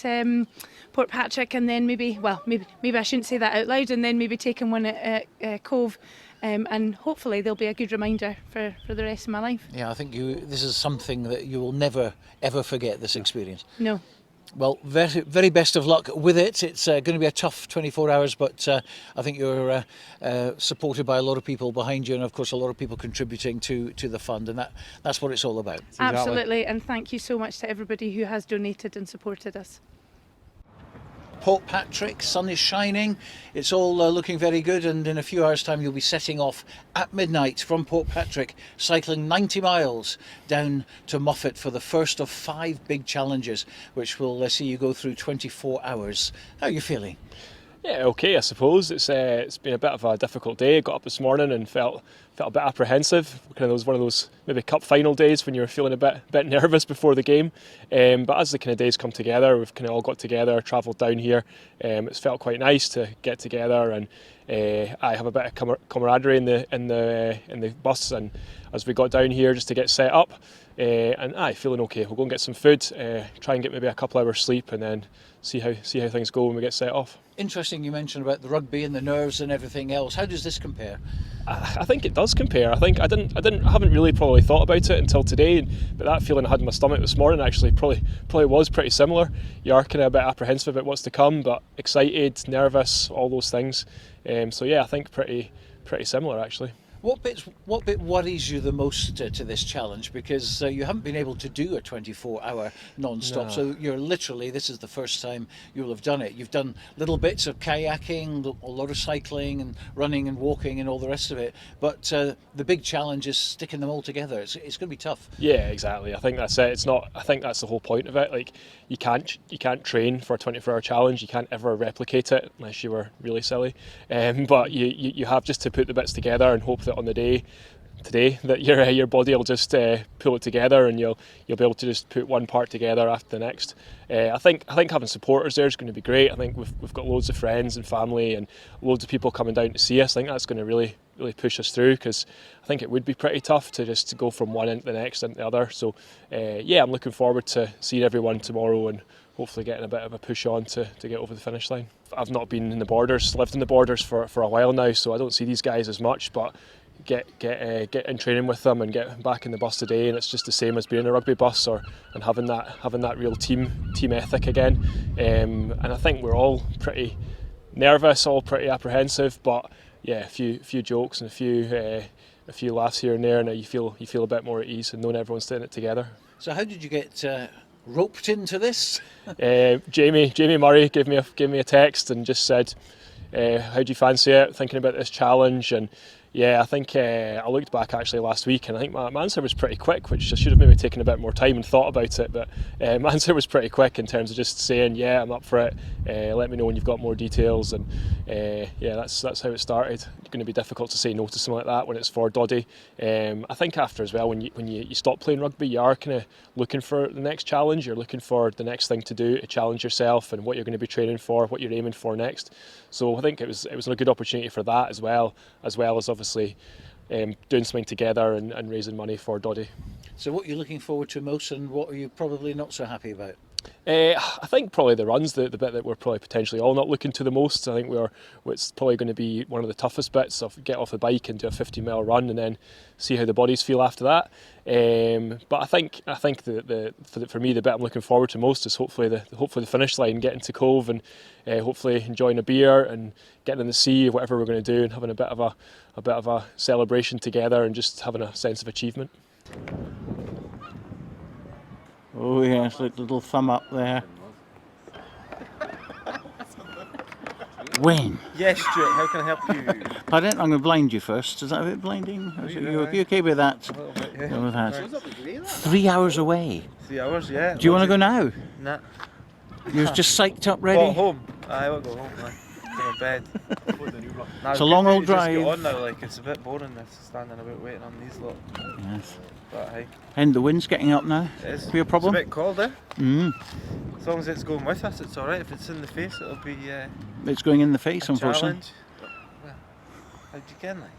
Portpatrick, and then maybe I shouldn't say that out loud, and then maybe taking one at Cove. And hopefully there'll be a good reminder for the rest of my life. Yeah, I think this is something that you will never, ever forget, this experience. No. Well, very, very best of luck with it. It's going to be a tough 24 hours, but I think you're supported by a lot of people behind you, and of course a lot of people contributing to the fund, and that's what it's all about. Absolutely, and thank you so much to everybody who has donated and supported us. Portpatrick, sun is shining, it's all looking very good, and in a few hours time you'll be setting off at midnight from Portpatrick, cycling 90 miles down to Moffat for the first of 5 big challenges which will see you go through 24 hours. How are you feeling? Yeah, okay, I suppose. It's been a bit of a difficult day. I got up this morning and felt a bit apprehensive. Kind of was one of those maybe cup final days when you're feeling a bit nervous before the game. But as the kind of days come together, we've kind of all got together, travelled down here. It's felt quite nice to get together, and I have a bit of camaraderie in the bus. And as we got down here just to get set up, and feeling okay. We'll go and get some food, try and get maybe a couple hours sleep, and then see how things go when we get set off. Interesting, you mentioned about the rugby and the nerves and everything else. How does this compare? I think it does compare. I haven't really probably thought about it until today, but that feeling I had in my stomach this morning actually probably was pretty similar. You are kind of a bit apprehensive about what's to come, but excited, nervous, all those things. So yeah, I think pretty similar actually. What bit worries you the most to this challenge? Because you haven't been able to do a 24-hour non-stop, so you're literally, this is the first time you'll have done it. You've done little bits of kayaking, a lot of cycling and running and walking and all the rest of it, but the big challenge is sticking them all together. It's going to be tough. Yeah, exactly. I think that's it. I think that's the whole point of it. Like, you can't train for a 24-hour challenge. You can't ever replicate it unless you were really silly. But you have just to put the bits together and hope that on the day today that your body will just pull it together, and you'll be able to just put one part together after the next. I think having supporters there is going to be great. I think we've got loads of friends and family and loads of people coming down to see us. I think that's going to really push us through, because I think it would be pretty tough to just go from one end to the next and the other. So I'm looking forward to seeing everyone tomorrow and hopefully getting a bit of a push on to get over the finish line. I've not been in the borders, lived in the borders for a while now, so I don't see these guys as much, but get in training with them and get back in the bus today, and it's just the same as being in a rugby bus and having that real team ethic again. And I think we're all pretty nervous, all pretty apprehensive, but yeah, a few jokes and a few laughs here and there, and you feel a bit more at ease and knowing everyone's doing it together. So how did you get roped into this? Jamie Murray gave me a text and just said, how do you fancy it, thinking about this challenge? And Yeah, I think I looked back actually last week, and I think my answer was pretty quick, which I should have maybe taken a bit more time and thought about it. But my answer was pretty quick in terms of just saying, yeah, I'm up for it. Let me know when you've got more details, and yeah, that's how it started. It's going to be difficult to say no to something like that when it's for Doddie. I think after as well, when you stop playing rugby, you are kind of looking for the next challenge. You're looking for the next thing to do to challenge yourself and what you're going to be training for, what you're aiming for next. So I think it was a good opportunity for that as well as obviously doing something together and raising money for Doddie. So what are you looking forward to most, and what are you probably not so happy about? I think probably the runs, the bit that we're probably potentially all not looking to the most. I think it's probably going to be one of the toughest bits of get off the bike and do a 50-mile run and then see how the bodies feel after that. But I think for me the bit I'm looking forward to most is hopefully the finish line, getting to Cove and hopefully enjoying a beer and getting in the sea, whatever we're going to do, and having a bit of a celebration together and just having a sense of achievement. Oh yes, little thumb up there. Wayne. Yes, Stuart, how can I help you? Pardon? I'm going to blind you first. Is that a bit blinding? You okay with that? A little bit, yeah. Go with that. 3 hours away. 3 hours, yeah. Do you want to go now? Nah. You're just psyched up, ready? Go home. I won't go home, man. Go to bed. It's a long old drive. Just get on now, like, it's a bit boring this standing about waiting on these lot. Yes. But hey. And the wind's getting up now. It is. Be a problem? It's a bit cold, eh? Mm. As long as it's going with us, it's alright. If it's in the face, it'll be. It's going in the face, unfortunately. Challenge. Well, how'd you get like?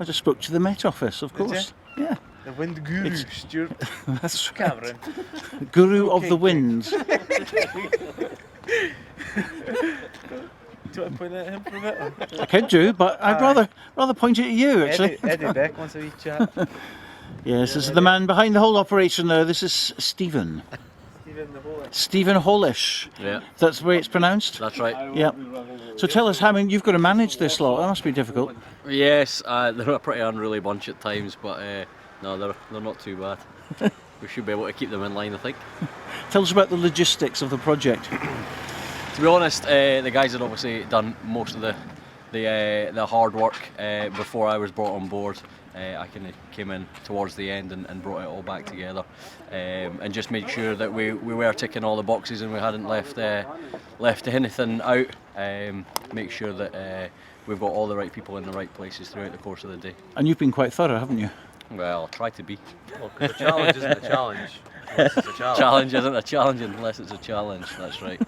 I just spoke to the Met Office, of Did course. you? Yeah. The wind guru, Stuart. That's right. Cameron. Guru of the wind. Do you want to point at him for a bit? I could do, but I'd rather point it at you, actually. Eddie Beck wants a wee chat. Yes, this is the man behind the whole operation there. This is Stephen. Stephen Holish. Yeah. That's the way it's pronounced? That's right. Yeah. So tell us, you've got to manage this lot. That must be difficult. Yes, they're a pretty unruly bunch at times, but no, they're not too bad. We should be able to keep them in line, I think. Tell us about the logistics of the project. To be honest, the guys had obviously done most of the hard work before I was brought on board. I kind of came in towards the end and brought it all back together, and just made sure that we were ticking all the boxes and we hadn't left anything out. Make sure that we've got all the right people in the right places throughout the course of the day. And you've been quite thorough, haven't you? Well, try to be. Well, the challenge isn't a challenge. Unless it's a challenge. Challenge isn't a challenge unless it's a challenge, that's right.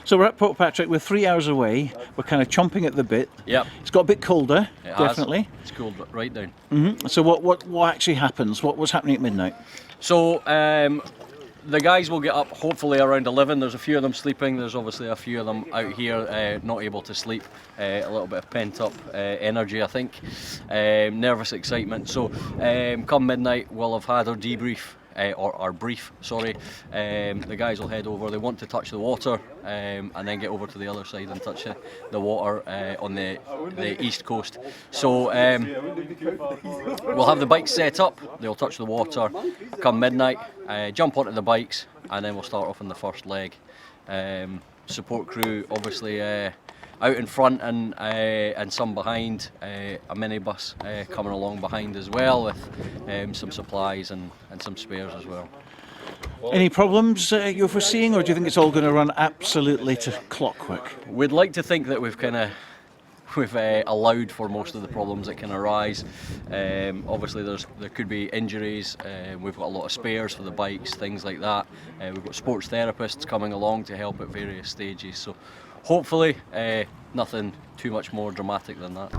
So we're at Portpatrick, we're 3 hours away, we're kind of chomping at the bit. Yep. It's got a bit colder, It definitely. has. It's cooled right down. So what actually happens? What's happening at midnight? So the guys will get up hopefully around 11. There's a few of them sleeping. There's obviously a few of them out here not able to sleep. A little bit of pent up energy, I think. Nervous excitement. So come midnight we'll have had our debrief. Or our brief, sorry. The guys will head over. They want to touch the water and then get over to the other side and touch the water on the east coast. So we'll have the bikes set up. They'll touch the water. Come midnight, jump onto the bikes, and then we'll start off on the first leg. Support crew, obviously. Out in front and some behind, a minibus coming along behind as well with some supplies and some spares as well. Any problems you're foreseeing, or do you think it's all going to run absolutely to clockwork? We'd like to think that we've allowed for most of the problems that can arise. Obviously there could be injuries. We've got a lot of spares for the bikes, things like that. We've got sports therapists coming along to help at various stages. So hopefully nothing too much more dramatic than that.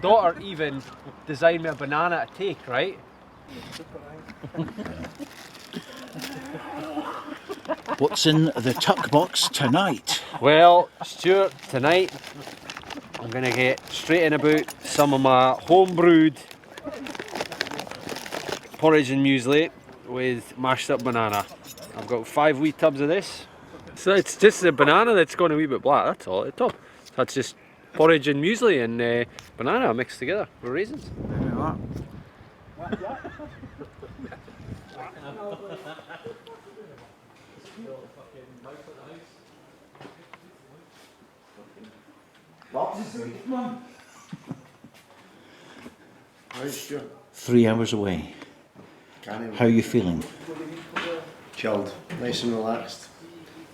daughter even designed me a banana to take, right? What's in the tuck box tonight? Well, Stuart, tonight I'm going to get straight in about some of my home-brewed porridge and muesli with mashed up banana. I've got 5 wee tubs of this. So it's just the banana that's gone a wee bit black, that's all at the top. That's just porridge and muesli and banana mixed together with raisins. There you are. Right, Stuart. 3 hours away. How are you feeling? Chilled, nice and relaxed.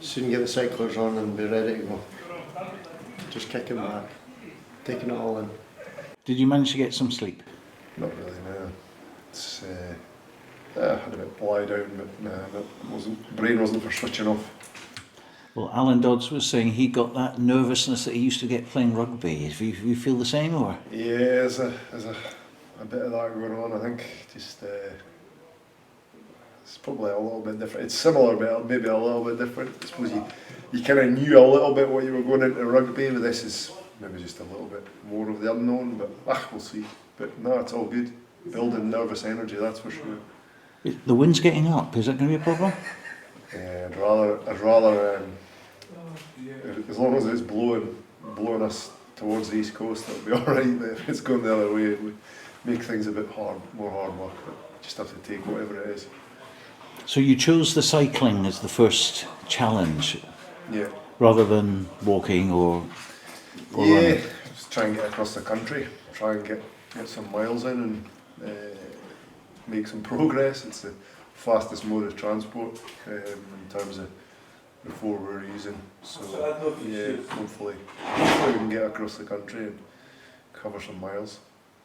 Soon get the cyclers on and be ready to go. Just kicking back, taking it all in. Did you manage to get some sleep? Not really, no. It's, I had a bit lie down, but no, brain wasn't for switching off. Well, Alan Dodds was saying he got that nervousness that he used to get playing rugby. Do you feel the same, or? Yeah, there's a bit of that going on, I think. Just it's probably a little bit different. It's similar, but maybe a little bit different. I suppose you kind of knew a little bit what you were going into rugby, but this is maybe just a little bit more of the unknown, but we'll see. But no, it's all good. Building nervous energy, that's for sure. The wind's getting up, is that going to be a problem? Yeah, I'd rather as long as it's blowing us towards the east coast, it'll be alright, but if it's going the other way, it would make things a bit more hard work, but just have to take whatever it is. So you chose the cycling as the first challenge, Yeah. rather than walking or Yeah, running? just try and get across the country, try and get some miles in and make some progress. It's the fastest mode of transport in terms of the 4 we're using. So yeah, hopefully we can get across the country and cover some miles.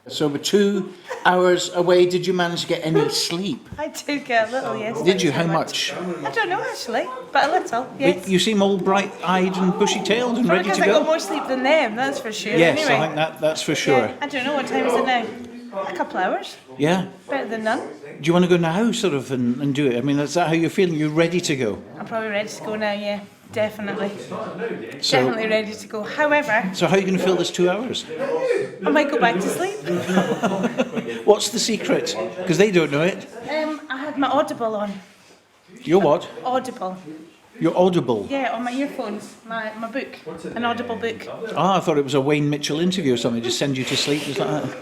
So we're 2 hours away. Did you manage to get any sleep? I did get a little yesterday. Did you? How much? I don't know actually, but a little, yes. You seem all bright-eyed and bushy-tailed and ready to Because I got go. more sleep than them, that's for sure. Yes, anyway. I think that's for sure. Yeah, I don't know, what time is it now? A couple hours. Yeah. Better than none. Do you want to go now, sort of, and do it? I mean, is that how you're feeling? You're ready to go? I'm probably ready to go now, yeah. Definitely. So- Definitely ready to go. However, So how are you going to fill this 2 hours? I might go back to sleep. What's the secret? Because they don't know it. I had my Audible on. You're what? Audible. You're audible. Yeah, on my earphones. My book. An Audible book. Ah, I thought it was a Wayne Mitchell interview or something, just send you to sleep. Is that that?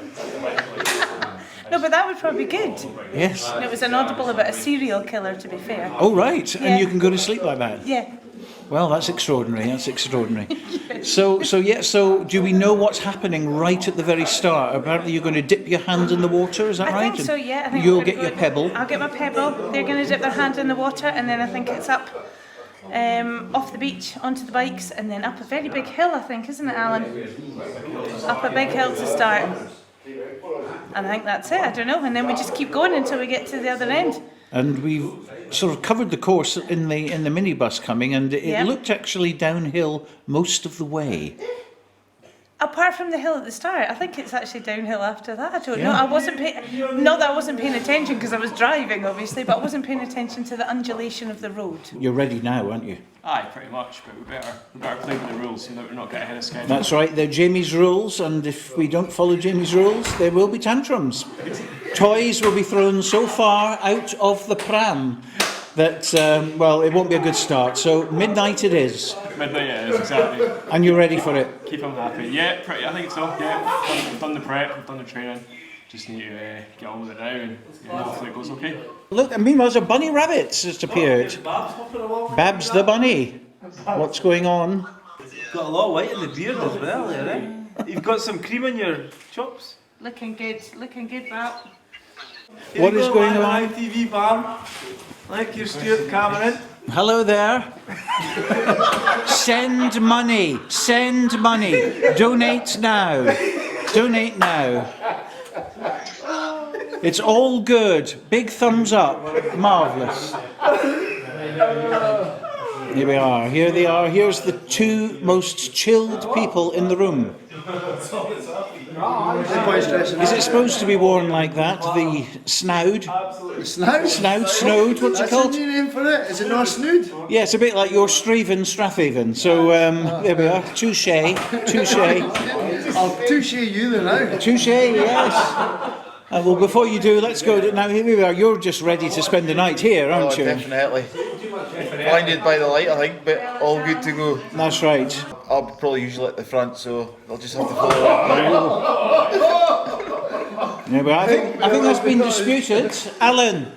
No, but that would probably be good. Yes. And it was an Audible about a serial killer, to be fair. Oh, right. Yeah. And you can go to sleep like that? Yeah. Well, that's extraordinary. That's extraordinary. So do we know what's happening right at the very start? Apparently you're going to dip your hand in the water, is that right? I think so, yeah. I think You'll we're get gonna your go- pebble. I'll get my pebble. They're going to dip their hand in the water, and then I think it's up off the beach onto the bikes, and then up a very big hill, I think, isn't it, Alan? Up a big hill to start. And I think that's it. I don't know. And then we just keep going until we get to the other end. And we've sort of covered the course in the minibus coming, and it Yeah. looked actually downhill most of the way. Apart from the hill at the start, I think it's actually downhill after that. I don't know. Yeah. I wasn't not that I wasn't paying attention because I was driving, obviously, but I wasn't paying attention to the undulation of the road. You're ready now, aren't you? Aye, pretty much, but we better play with the rules so that we're not getting ahead of schedule. That's right, they're Jamie's rules, and if we don't follow Jamie's rules, there will be tantrums. Toys will be thrown so far out of the pram that, well, it won't be a good start. So midnight it is. Midnight it is, exactly. And you're ready for it? Keep them happy. Yeah, I think so. Yeah, we've done the prep, we've done the training. Just need to get on with it now and hopefully it goes okay. Look, and meanwhile, a bunny rabbit just appeared. Babs the bunny. What's going on? Got a lot of white in the beard as well, yeah, right? You've got some cream in your chops. Looking good, Bob. What is going on? Live TV, Bob. Like your Stuart Cameron. Hello there. Send money. Send money. Donate now. Donate now. It's all good. Big thumbs up. Marvellous. Here we are. Here they are. Here's the 2 most chilled people in the room. Is it supposed to be worn like that? The snoud? The snout? Snoud, what's it called? That's a new name for it. Is it not snood? Yeah, it's a bit like your Straven Strathaven. So there we are. Touche. I'll touche you then now. Touche, yes. Well, before you do, let's go. Now, here we are. You're just ready to spend the night here, aren't you? Definitely. Blinded by the light, I think, but all good to go. That's right. I'll probably usually at the front, so I'll just have to follow up. Yeah, but I think that's been disputed. Alan,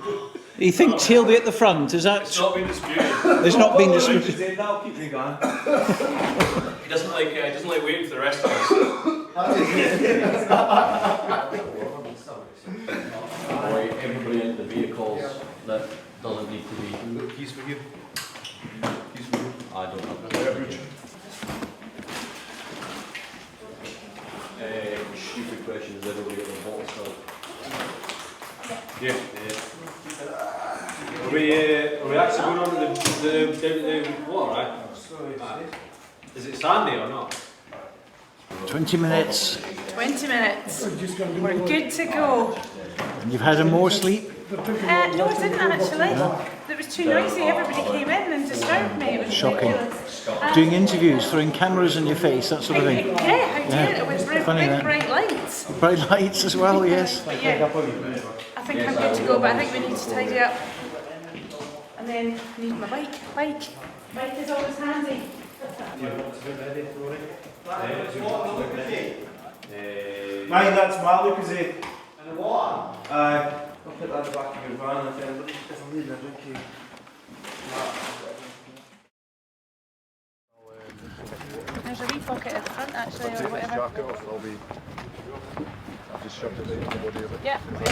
he thinks he'll be at the front. Is that? It's not been disputed. It's not been disputed. That'll keep me going. He doesn't like waiting for the rest of us. Everybody in the vehicles that doesn't need to be. Keys for you. Keys for you. I don't have that. Stupid question is everybody got the bottle still? Yeah. Are we actually going on the water, right? Is it sandy or not? 20 minutes. 20 minutes. We're good to go. And you've had a more sleep? No, I didn't actually. It was too noisy. Everybody came in and disturbed me. It was Shocking. ridiculous. Doing interviews, throwing cameras in your face, that sort of thing. Yeah, I did. It was big, Funny that. bright lights. Bright lights as well, yes. But yeah, I think I'm good to go, but I think we need to tidy up. And then I need my bike. Bike is always handy. Mine, that's my Lucozade. And the water? I'll put that in the back of your van if I'm needing a drink here. There's a wee pocket at the front actually, or whatever. Jacket off, I've just shoved it in the body of it. Yeah. If it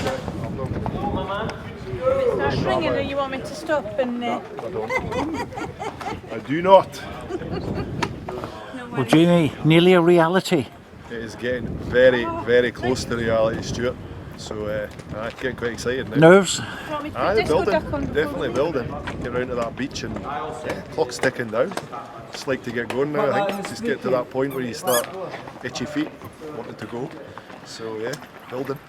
starts ringing and you want me to stop and... I don't. I do not. Well, Jamie, nearly a reality. It is getting very, very close to reality, Stuart. So I'm getting quite excited now. Nerves? They're building, definitely building. Get round to that beach and clock's ticking down. Just like to get going now, I think. Just get to that point where you start itchy feet, wanting to go. So yeah, building.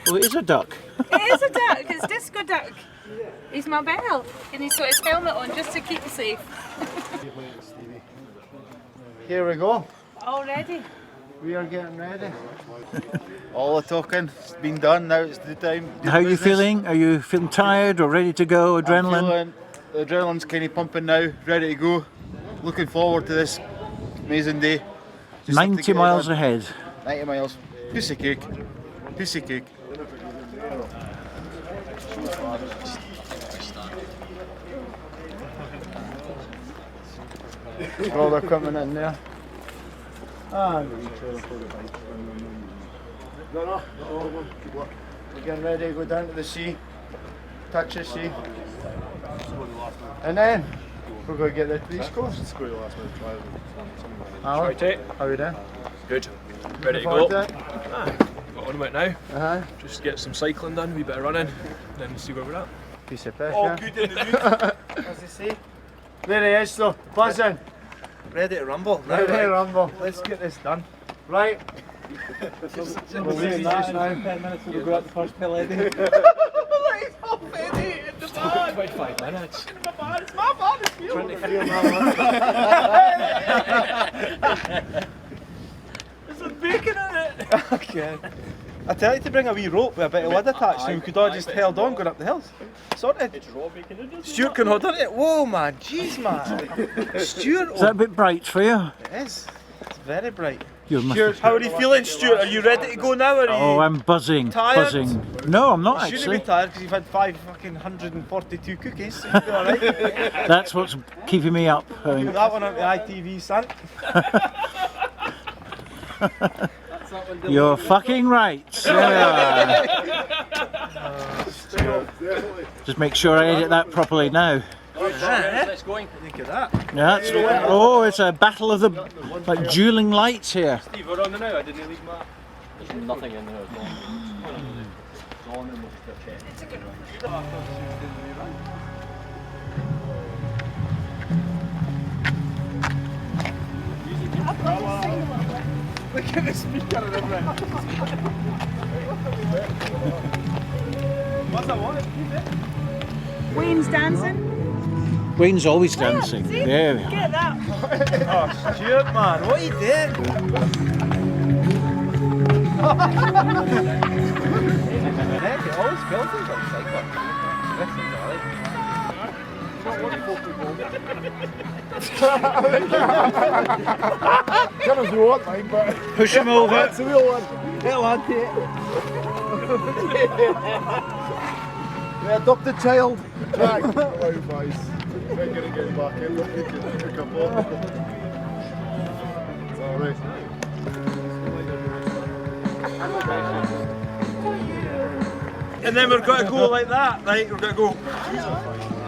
Well, it is a duck. It is a duck, it's Disco Duck. He's my bell, and he's got his helmet on just to keep me safe. Here we go. All ready. We are getting ready. All the talking's been done, now it's the time. How are you feeling? Are you feeling tired or ready to go? Adrenaline? The adrenaline's kind of pumping now, ready to go. Looking forward to this amazing day. 90 miles ahead. 90 miles. Piece of cake. Piece of cake. All the equipment in there. No. We're getting ready to go down to the sea, touch the sea, and then we're going to get there to the East Coast. Let's go to the last minute trial. Alan, how are you doing? Good. Ready to go. Got on with it now. Just get some cycling done, a wee bit of running, then see where we're at. Piece of fish. All good in the mood. As they say. There he is though, buzzing. Ready to rumble. Ready to rumble. Let's get this done. Right. We're waiting that now. 10 minutes till we go out the first pill, Eddie. It's in the bag. 25 minutes. In my bag. It's my bag. It's you. 23 There's some bacon in it. Okay. I tell you to bring a wee rope with a bit of wood attached so we could all just held on going up the hills. Sorted. It's raw bacon. It doesn't Stuart can hold on to it. Whoa man, jeez man. Stuart. Is that a bit bright for you? It is. It's very bright. Stuart, how are you feeling, Stuart? Are you ready to go now? Or are you I'm buzzing. tired? Buzzing. No, I'm not You actually. shouldn't be tired because you've had 142 cookies. So you'll be alright. That's what's keeping me up. I Give think. that one on the ITV, son. You're fucking right. Yeah. Just make sure I edit that properly now. Let's going. Think of that. Yeah, it's a battle of the like dueling lights here. Steve, we're on the now. I didn't leave my. There's nothing in there. It's on and it's a good one. Look at the speaker and everything. What's that one? Wayne's dancing. Wayne's always dancing. See? There we are. Get that. Oh, Stuart, man, what are you doing? Heck, it always feels like a cycle. This is alright. Can if you want, mate, but push him over. That's the real one. It'll add to it. The adopted child. Right. Wow, boys. We're going to get back in. Look, you can pick up on. It's alright. And then we're going to go like that, right? We're going to go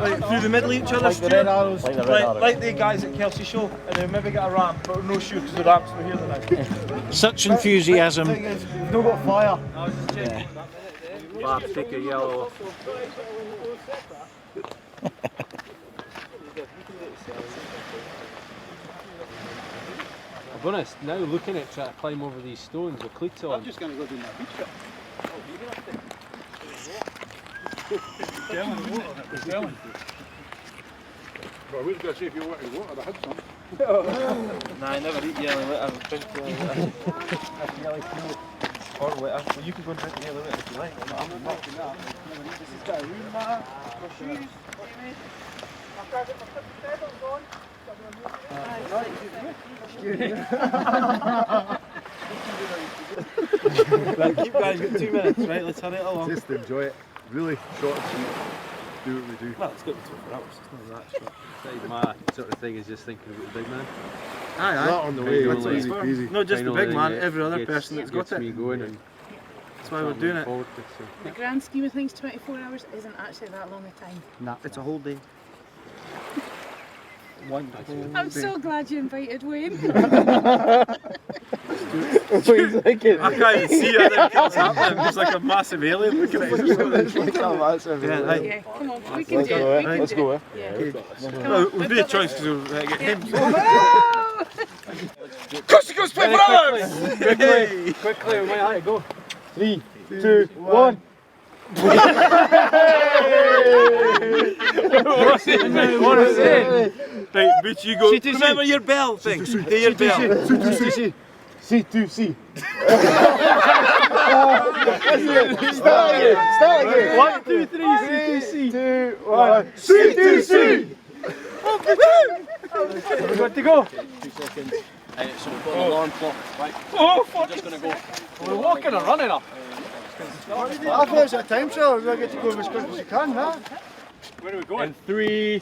like through the middle of each other, Like the red arrows. like the guys at Kelsey Show, and then maybe get a ramp, but with no shoe because the ramps were here tonight. Such enthusiasm. Thing is, we've not got fire. Yeah. Bob, take a yellow. I'll be honest, now looking at trying to climb over these stones with cleats on. I'm just going to go do that beach trip. Well, I was going to say if you wanted water, I had some. Nah, I never eat yellow litter. I drink yellow litter. That's yellow fuel. Or litter. Well, you can go and drink yellow litter if you like. I'm not doing that. This has got a room matter for shoes. I've got my pedals on. Right, keep guys, we've got 2 minutes, right? Let's hurry it along. Just enjoy it. Really short and sweet. Do what we do. Well, it's got 24 hours, it's not that short. My sort of thing is just thinking about the big man. Aye, aye. Not on the way, That's what easy it's for. peasy. Not just the big Finally, man, it every other gets- person that's got gets it. me going, and That's why we're doing it. forward to, so. The grand scheme of things, 24 hours isn't actually that long a time. Nah, it's a whole day. One I'm so glad you invited Wayne. I can't even see it. What's happening? It's like a massive alien looking at us. It's like a massive alien. Yeah, come on, we can do it. Let's go, eh? Well, we've made a choice because we're get him. COAST2COAST play brothers! Quickly, we might have to go. 3, 2, 1. What's it? Right, bitch, you go. Remember your bell thing. Do your bell. C2C. C2C. Start again. 1, 2, 3, C2C. 2, 1. C2C. We're good to go. 2 seconds. So we've got an alarm clock. Right. Oh, fuck. We're just going to go. We're walking or running up. I thought it was a time trial. We're going to get to go as quick as you can, huh? Where are we going? In 3,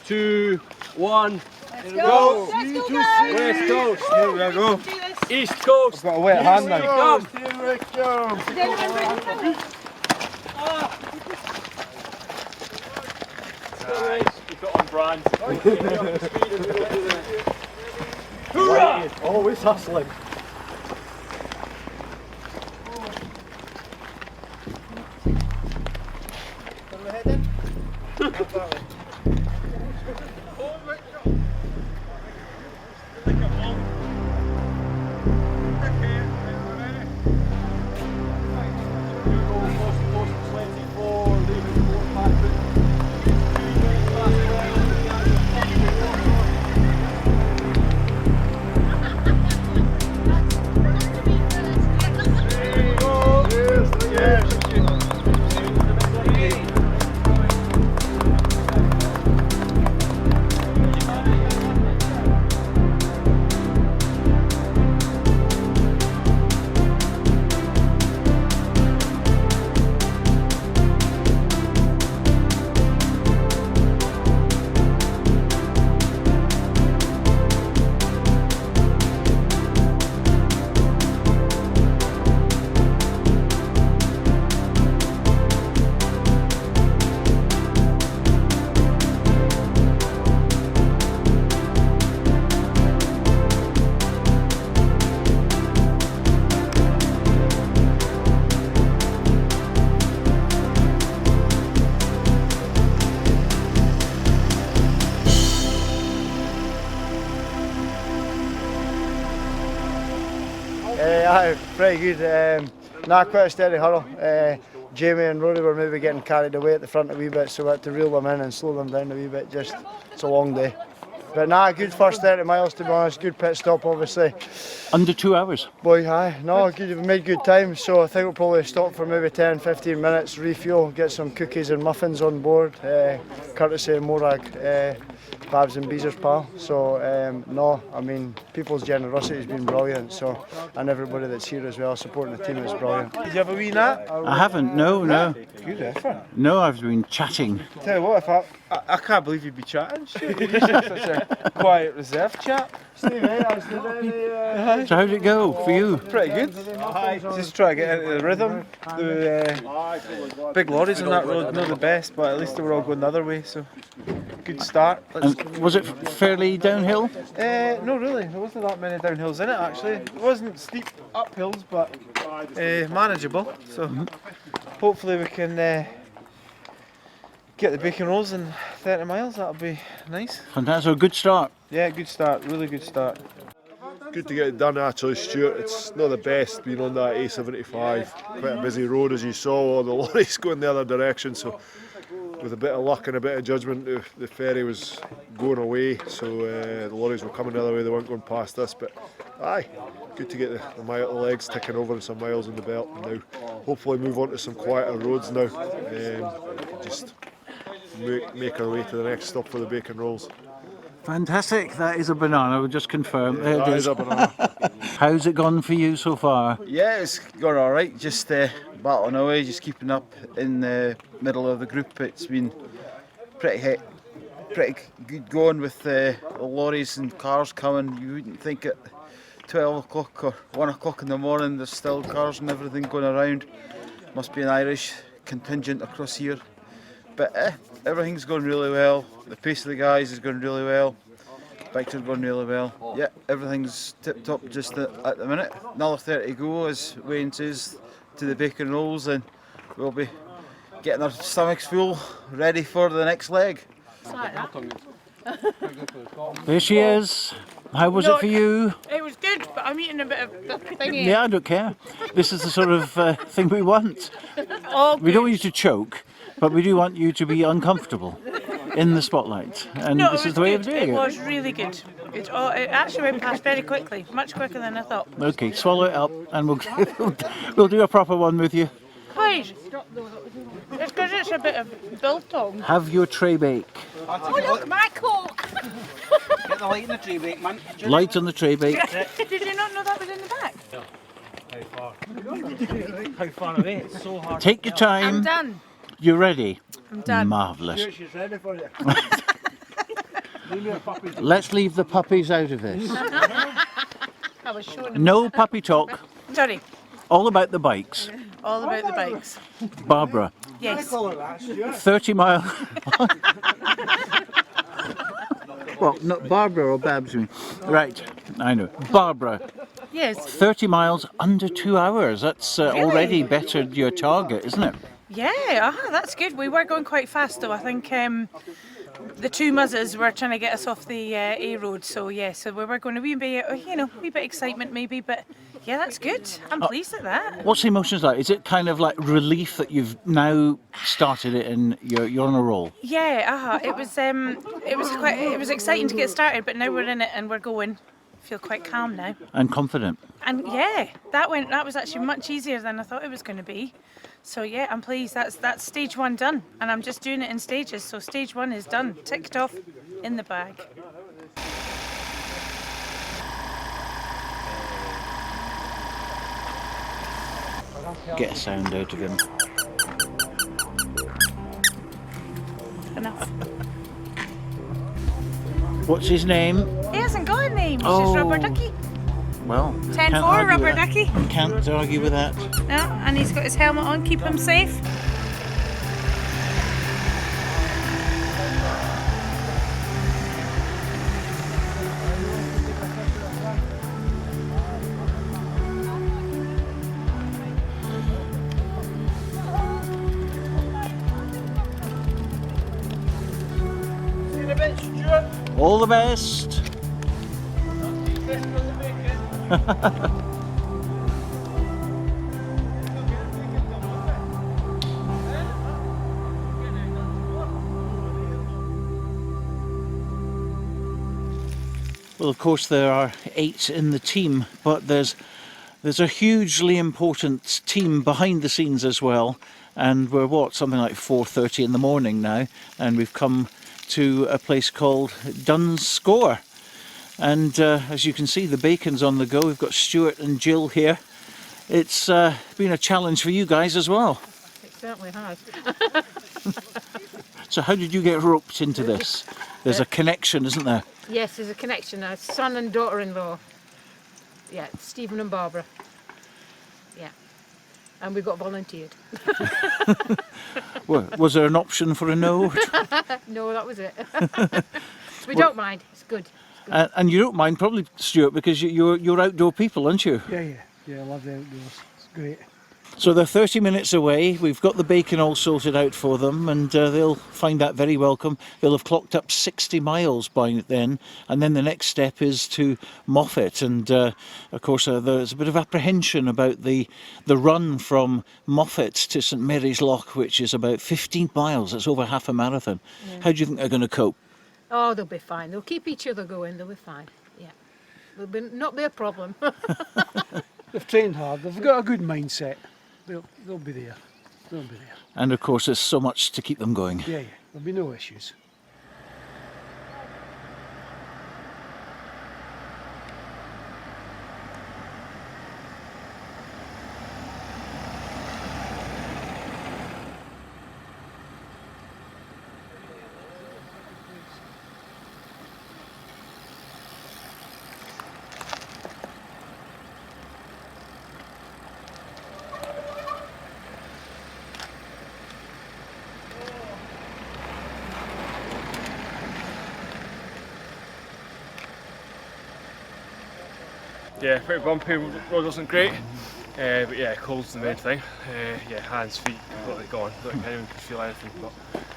2, 1. Let's go. Let's go, guys. West Coast. Here we go. Do this. East Coast. I've got a wet hand now. Here we go. Did anyone bring them? We've got on brand. Hoorah! Always hustling. Where are we heading? Pretty good. Quite a steady hurl. Jamie and Rory were maybe getting carried away at the front a wee bit, so we had to reel them in and slow them down a wee bit. Just, it's a long day. But good first 30 miles to be honest. Good pit stop, obviously. Under 2 hours? Boy, aye. No, good, we made good time, so I think we'll probably stop for maybe 10-15 minutes, refuel, get some cookies and muffins on board, courtesy of Morag, Babs and Beezer's pal. So, no, I mean, people's generosity has been brilliant, so, and everybody that's here as well supporting the team is brilliant. Did you have a wee nap? I haven't, no. Good effort. No, I've been chatting. Tell you what, I can't believe you'd be chatting. You're usually such a quiet, reserved chap. Steve, So how did it go for you? Pretty good. Just try to get into the rhythm. The big lorries on that road, not the best, but at least they were all going the other way, so good start. And was it fairly downhill? No, really. There wasn't that many downhills in it, actually. It wasn't steep uphills, but manageable. So hopefully we can get the bacon rolls in 30 miles. That'll be nice. Fantastic. Good start. Yeah, good start. Really good start. Good to get it done actually, Stuart. It's not the best being on that A75. Quite a busy road as you saw, all the lorries going the other direction. So with a bit of luck and a bit of judgment, the ferry was going away. So the lorries were coming the other way, they weren't going past us. But aye, good to get the legs ticking over and some miles in the belt. And now hopefully move on to some quieter roads now. Just make our way to the next stop for the bacon rolls. Fantastic. That is a banana, we'll just confirm. There it That is. is a banana. How's it gone for you so far? Yeah, it's gone all right. Just battling away, just keeping up in the middle of the group. It's been pretty good going with the lorries and cars coming. You wouldn't think at 12 o'clock or 1 o'clock in the morning there's still cars and everything going around. Must be an Irish contingent across here. But everything's going really well. The pace of the guys is going really well. Bikes are going really well. Yeah, everything's tip top just at the minute. Another 30 to go, as Wayne says, to the bacon rolls, and we'll be getting our stomachs full, ready for the next leg. There she is. How was it for you? It was good, but I'm eating a bit of thingy. Yeah, I don't care. This is the sort of thing we want. We don't want you to choke, but we do want you to be uncomfortable in the spotlight. And No, this it is the way of was good. doing It it. was really good. It actually went past very quickly, much quicker than I thought. Okay, swallow it up and we'll do a proper one with you. Please. It's because it's a bit of biltong. Have your tray bake. Oh look, my coat! Get the light in the tray bake, man. Light on the tray bake. Did you not know that was in the back? How far away? It's so hard. Take your time. I'm done. You're ready? I'm done. Marvellous. She's ready for you. Let's leave the puppies out of this. I was showing them. No puppy talk. Sorry, All about the bikes. all about the bikes. Barbara, Yes. 30 mile. Well, not Barbara or Babs. Right, I know. Barbara, Yes. 30 miles under 2 hours. That's already bettered your target, isn't it? Yeah, that's good. We were going quite fast though. I think the two muzzers were trying to get us off the A road. So yeah, so we were going to be, a wee bit excitement maybe, but yeah, that's good. I'm pleased at that. What's the emotions like? Is it kind of like relief that you've now started it and you're on a roll? Yeah, it was exciting to get started, but now we're in it and we're going. Feel quite calm now. And confident? And yeah, that was actually much easier than I thought it was going to be. So yeah, I'm pleased. That's stage one done, and I'm just doing it in stages. So stage one is done, ticked off, in the bag. Get a sound out of him. Enough. What's his name? He hasn't got a name. He's Oh. just Rubber Ducky. Well, 10-4, can't argue Rubber with that. Ducky. Can't argue with that. No, and he's got his helmet on. Keep him safe. All the best. Well, of course there are 8 in the team, but there's a hugely important team behind the scenes as well. And we're something like 4:30 in the morning now, and we've come to a place called Dunn's Score. And as you can see, the bacon's on the go. We've got Stuart and Jill here. It's been a challenge for you guys as well. It certainly has. So how did you get roped into this? There's a connection, isn't there? Yes, there's a connection, a son and daughter-in-law. Yeah, Stephen and Barbara. Yeah. And we got volunteered. Well, was there an option for a no? No, that was it. We don't mind, it's good. And you don't mind probably, Stuart, because you're outdoor people, aren't you? Yeah, I love the outdoors. It's great. So they're 30 minutes away. We've got the bacon all sorted out for them, and they'll find that very welcome. They'll have clocked up 60 miles by then, and then the next step is to Moffat. And of course, there's a bit of apprehension about the run from Moffat to St Mary's Loch, which is about 15 miles. It's over half a marathon. Yeah. How do you think they're going to cope? Oh, they'll be fine. They'll keep each other going. They'll be fine. Yeah. They'll not be a problem. They've trained hard. They've got a good mindset. They'll be there. They'll be there. And of course, there's so much to keep them going. Yeah. There'll be no issues. Yeah, pretty bumpy, road wasn't great, but yeah, cold's the main thing. Yeah, hands, feet, completely gone, don't think anyone could feel anything. But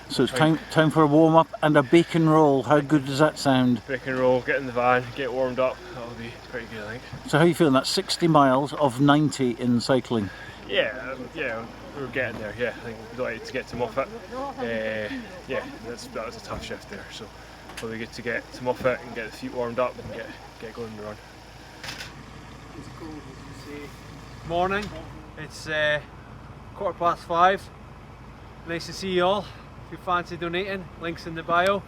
So it's time for a warm-up and a bacon roll. How good does that sound? Bacon roll, get in the van, get warmed up, that'll be pretty good I think. So how are you feeling? That's 60 miles of 90 in cycling. Yeah, we're getting there, yeah, I think we'd like to get to Moffat. Yeah, that was a tough shift there, so probably good to get to Moffat and get the feet warmed up and get going on the run. It's cold, as you see. Morning, it's 5:15. Nice to see you all. If you fancy donating, links in the bio.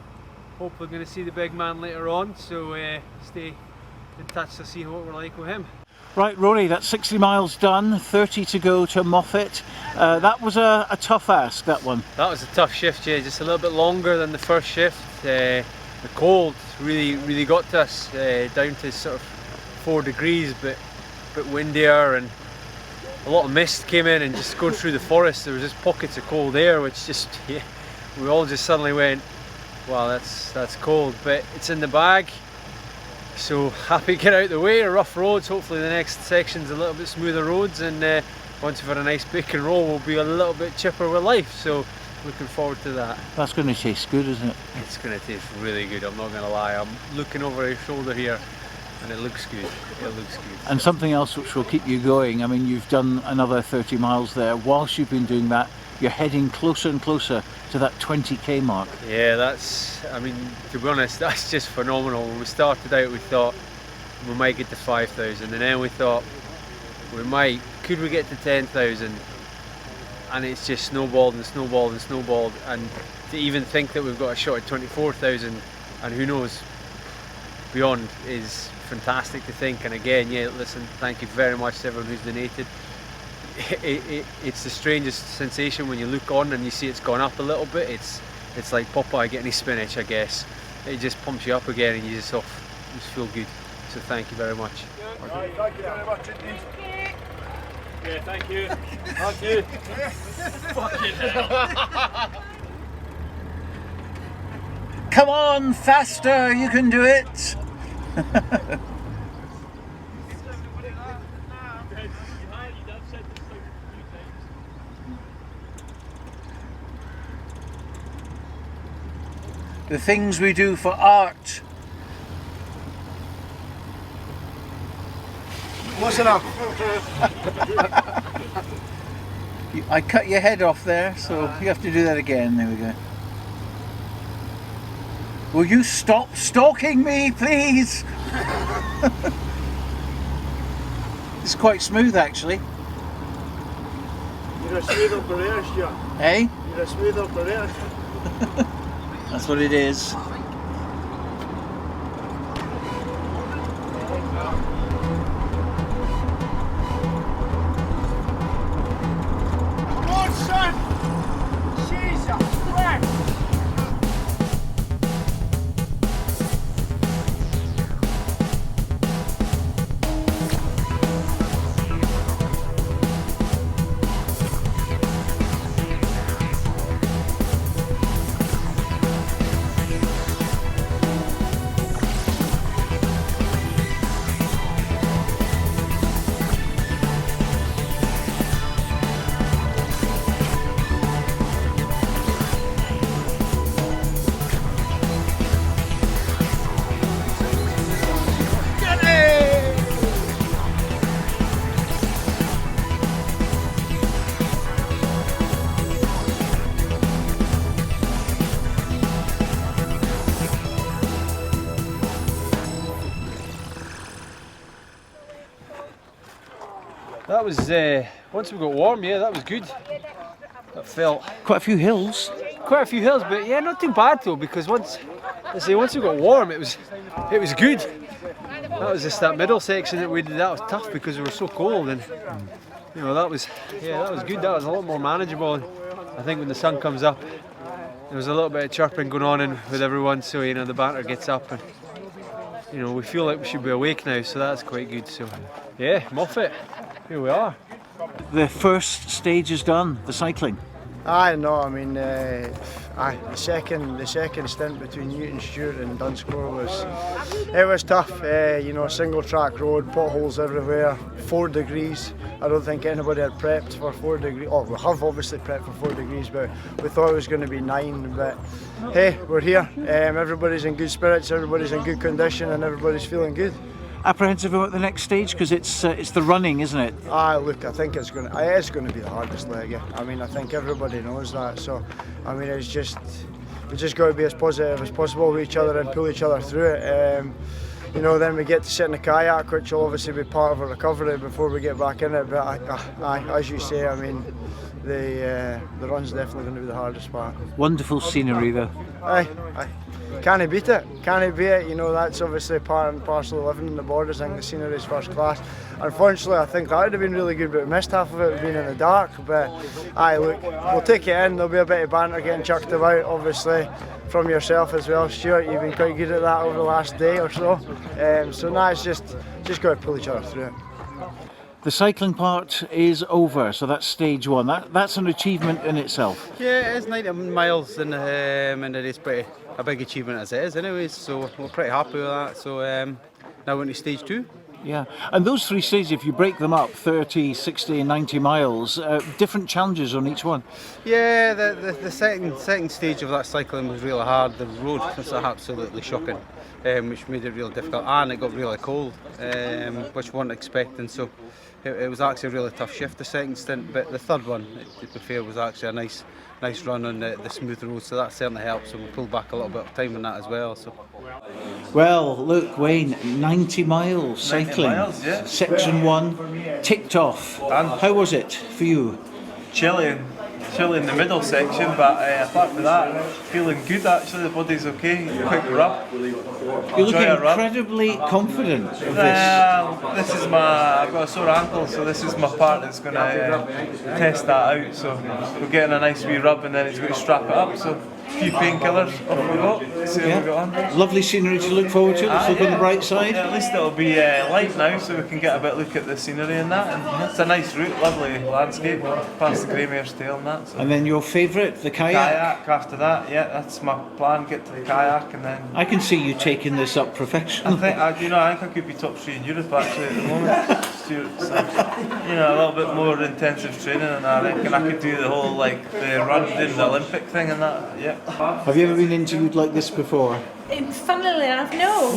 Hope we're going to see the big man later on, so stay in touch to see what we're like with him. Right, Rory, that's 60 miles done, 30 to go to Moffat. That was a tough ask, that one. That was a tough shift, yeah, just a little bit longer than the first shift. The cold really got to us, down to sort of 4 degrees, but windier, and a lot of mist came in, and just going through the forest there was just pockets of cold air, which just, yeah, we all just suddenly went, wow, that's cold, but it's in the bag, so happy to get out of the way. Rough roads, hopefully the next section's a little bit smoother roads, and once we've had a nice bacon roll we'll be a little bit chipper with life, so looking forward to that. That's going to taste good, isn't it? It's going to taste really good, I'm not going to lie. I'm looking over his shoulder here, and it looks good. It looks good. And something else which will keep you going, I mean, you've done another 30 miles there. Whilst you've been doing that, you're heading closer and closer to that 20k mark. Yeah, that's, I mean, to be honest, that's just phenomenal. When we started out, we thought we might get to 5,000, and then we thought could we get to 10,000? And it's just snowballed and snowballed and snowballed, and to even think that we've got a shot at 24,000, and who knows beyond, is fantastic to think. And again, yeah, listen, thank you very much to everyone who's donated. It's the strangest sensation when you look on and you see it's gone up a little bit. It's like Popeye getting his spinach, I guess. It just pumps you up again, and you just feel good. So thank you very much. Right, thank you very much indeed. Yeah, thank you. Thank you. Fucking hell. Come on, faster, you can do it. The things we do for art. Listen up. I cut your head off there, so you have to do that again. There we go. Will you stop stalking me, please? It's quite smooth, actually. You're a smooth operator, Stuart. Eh? You're a smooth operator. That's what it is. Come on, son! Jesus Christ! That was, once we got warm, yeah, that was good. That felt... Quite a few hills. Quite a few hills, but yeah, not too bad though, because once we got warm, it was good. That was just that middle section that we did, that was tough because we were so cold, and you know, that was good. That was a lot more manageable, and I think when the sun comes up, there was a little bit of chirping going on with everyone, so you know, the banter gets up, and you know, we feel like we should be awake now, so that's quite good. So yeah, Moffat, here we are. The first stage is done, the cycling. I the second stint between Newton Stewart and Dunscore was tough. You know, single track road, potholes everywhere, 4 degrees. I don't think anybody had prepped for 4 degrees. Oh, we have obviously prepped for 4 degrees, but we thought it was going to be 9. But hey, we're here. Everybody's in good spirits, everybody's in good condition, and everybody's feeling good. Apprehensive about the next stage because it's the running, isn't it? Look, I think it's going to be the hardest leg. Yeah. I mean, I think everybody knows that. So, I mean, we just got to be as positive as possible with each other and pull each other through it. You know, then we get to sit in the kayak, which will obviously be part of a recovery before we get back in it. But as you say, I mean, the run's definitely going to be the hardest part. Wonderful scenery though. Aye. Can't beat it. You know, that's obviously part and parcel of living in the Borders. I think the scenery is first class. Unfortunately, I think that would have been really good, but we missed half of it being in the dark. But look, we'll take it in. There'll be a bit of banter getting chucked about, obviously, from yourself as well, Stuart. You've been quite good at that over the last day or so. So now it's just got to pull each other through it. The cycling part is over, so that's stage 1. That's an achievement in itself. Yeah, it is 90 miles and it is pretty a big achievement as it is anyways, so we're pretty happy with that. So now we're into stage 2. Yeah, and those 3 stages, if you break them up, 30, 60 and 90 miles, different challenges on each one. Yeah, the second stage of that cycling was really hard. The road was absolutely shocking, which made it really difficult, and it got really cold, which we weren't expecting, so it was actually a really tough shift, the second stint. But the third one, to be fair, was actually a nice run on the smooth road, so that certainly helped. So we pulled back a little bit of time on that as well. So. Well, look, Wayne, 90 miles cycling, 90 miles, yeah. Section 1 ticked off. How was it for you? Chilly in the middle section, but apart from that, feeling good actually. The body's okay. Quick rub. You're looking incredibly confident of this. I've got a sore ankle, so this is my part that's going to test that out. So we're getting a nice wee rub, and then it's going to strap it up. So a few painkillers, off we go. See how we got on. Lovely scenery to look forward to. Let's look on the bright side. Yeah, at least it'll be light now, so we can get a bit look at the scenery and that. And it's a nice route, lovely landscape, past the Greymare's Tail and that. So. And then your favourite, the kayak? Kayak after that, yeah, that's my plan. Get to the kayak and then. I can see you taking this up professionally. I think I could be top 3 in Europe actually at the moment. Stuart, so, a little bit more intensive training, and I reckon I could do the whole the run in the Olympic thing and that. Yeah. Have you ever been interviewed like this before? Funnily enough, no.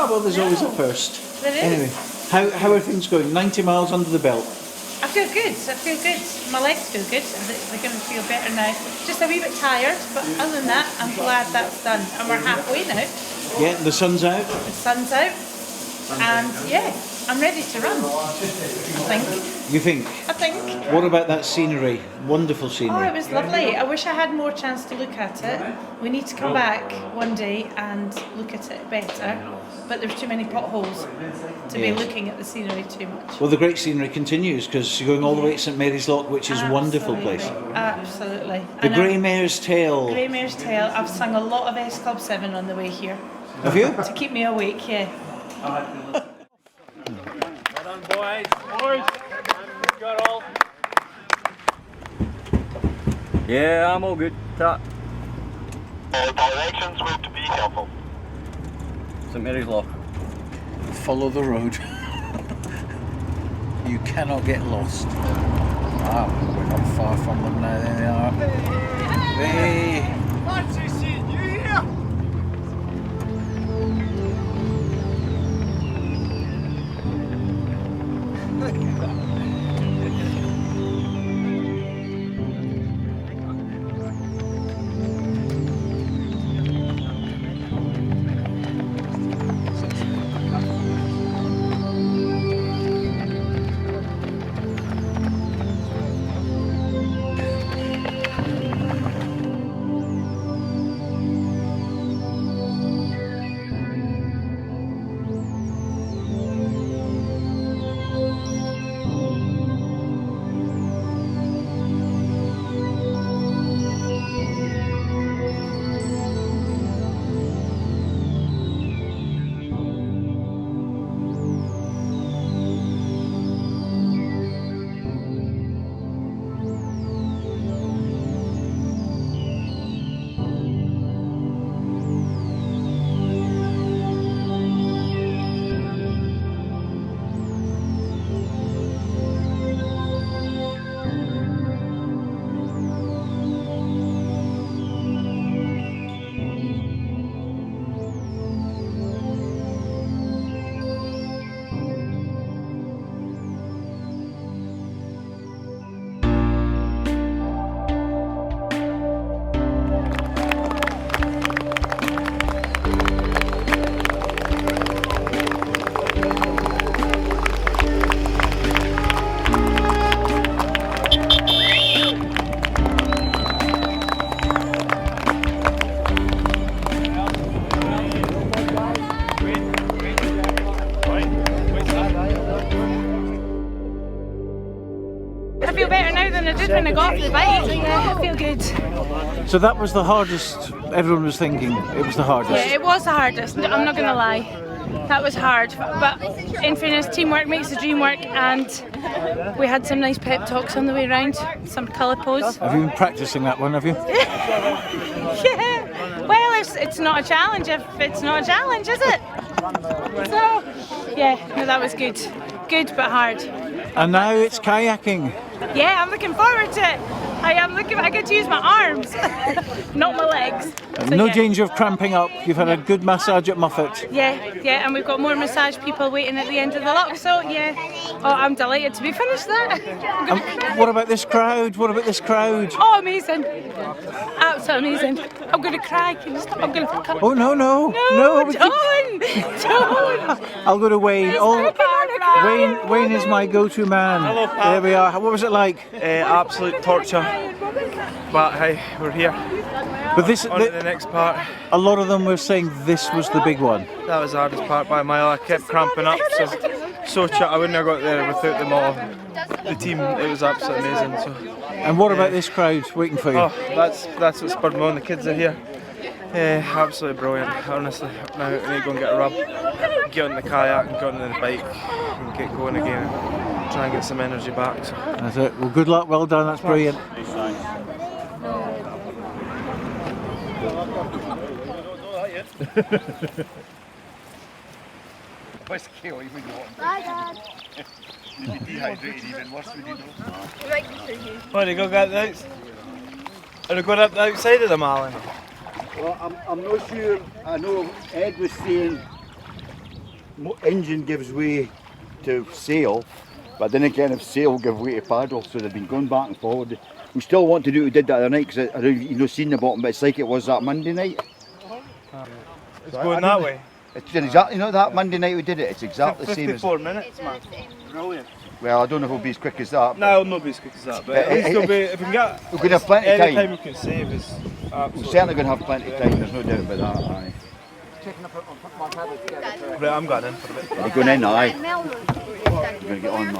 Well, there's always a first. There is. Anyway, how are things going? 90 miles under the belt. I feel good. I feel good. My legs feel good. They're going to feel better now. Just a wee bit tired, but other than that, I'm glad that's done. And we're halfway now. Yeah, the sun's out. The sun's out. And yeah, I'm ready to run. I think. You think? I think. What about that scenery? Wonderful Oh, scenery. it was lovely. I wish I had more chance to look at it. We need to come back one day and look at it better. But there's too many potholes to be Yeah. looking at the scenery too much. Well, the great scenery continues because you're going all the way to St Mary's Loch, which is a wonderful place. Absolutely. The And Grey Mare's Tail. Grey Mare's Tail. I've sung a lot of S Club 7 on the way here. Have you? To keep me awake, yeah. Well done, boys. Boys. Got all. Yeah, I'm all good. Ta. Directions were to be helpful. St Mary's Loch. Follow the road. You cannot get lost. Ah, we're not far from them now. There they are. Hey. Fancy seeing you here. I feel better now than I did when I got off the bike. Yeah, I feel good. So that was the hardest. Everyone was thinking it was the hardest. Yeah, it was the hardest. I'm not going to lie. That was hard. But in fairness, teamwork makes the dream work, and we had some nice pep talks on the way round. Some colour pose. Have you been practicing that one? Have you? Yeah. Well, it's not a challenge if it's not a challenge, is it? So, yeah, no, that was good. Good but hard. And now it's kayaking. Yeah, I'm looking forward to it. I get to use my arms, not my legs. So, No yeah. danger of cramping up. You've had a good massage at Muffet. Yeah, and we've got more massage people waiting at the end of the lock, so yeah. Oh, I'm delighted to be finished that. What about this crowd? What about this crowd? Oh, amazing. Absolutely amazing. I'm going to cry. Can you stop? I'm going to... Oh, no. No, don't. I'll go to Wayne. Wayne is my go-to man. Hello, pal. There we are. What was it like? Absolute torture. But hey, we're here. But this, on to the next part. A lot of them were saying this was the big one. That was the hardest part by a mile. I kept cramping up, so I wouldn't have got there without them all. The team, it was absolutely amazing. So. And what about this crowd waiting for you? Oh, that's what spurred me on. The kids are here. Absolutely brilliant. Honestly, now I need to go and get a rub, get on the kayak and get on the bike and get going again. Try and get some energy back. So. That's it. Well, good luck. Well done. That's brilliant. Where's Kaylee when you want? Bye, Dad. You'd be dehydrated even worse, would you know? What, they go up the outside? Are they going up the outside of the Malin? Well, I'm not sure. I know Ed was saying engine gives way to sail, But then again, if sail give way to paddle, so they've been going back and forward. We still want to do what we did the other night, because I don't you know seen the bottom, but it's like it was that Monday night. It's going that way. It's exactly, you know that Monday night we did it, it's exactly the same as... 54 minutes, man. Brilliant. Well, I don't know if it'll be as quick as that. No, it'll not be as quick as that, but at least it'll be, if we can get we're going to have plenty of any time. time we can save is absolutely... We're certainly going to have plenty of time, there's no doubt about that, aye. Right, I'm going in for a bit. You're going in, aye. You're going to get on, man.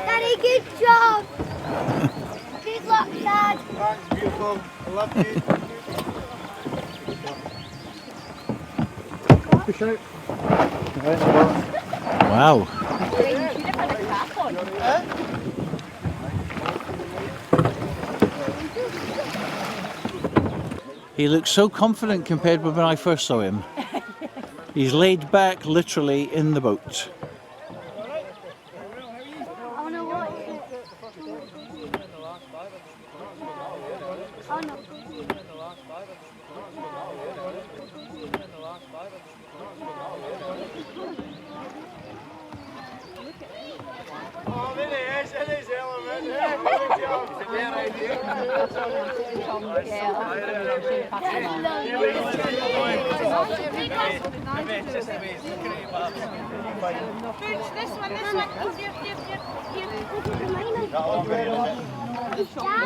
Daddy, good job! Good luck, Dad! Thanks, beautiful. I love you. Push out. Wow. He looks so confident compared with when I first saw him. He's laid back literally in the boat. I want to watch it. Oh no. Oh, there he is, in his element. Good job. It's a great idea. This one.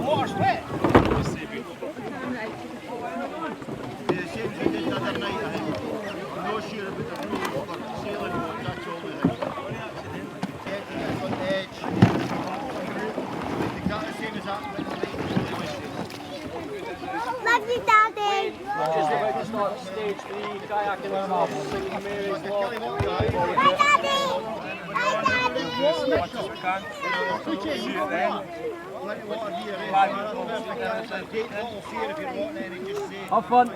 Water's wet. Love you, Daddy. Just about to start stage 3, kayaking off St Mary's Loch. Hi, Daddy. Hi, Daddy. As much as we can. See you then. Have fun.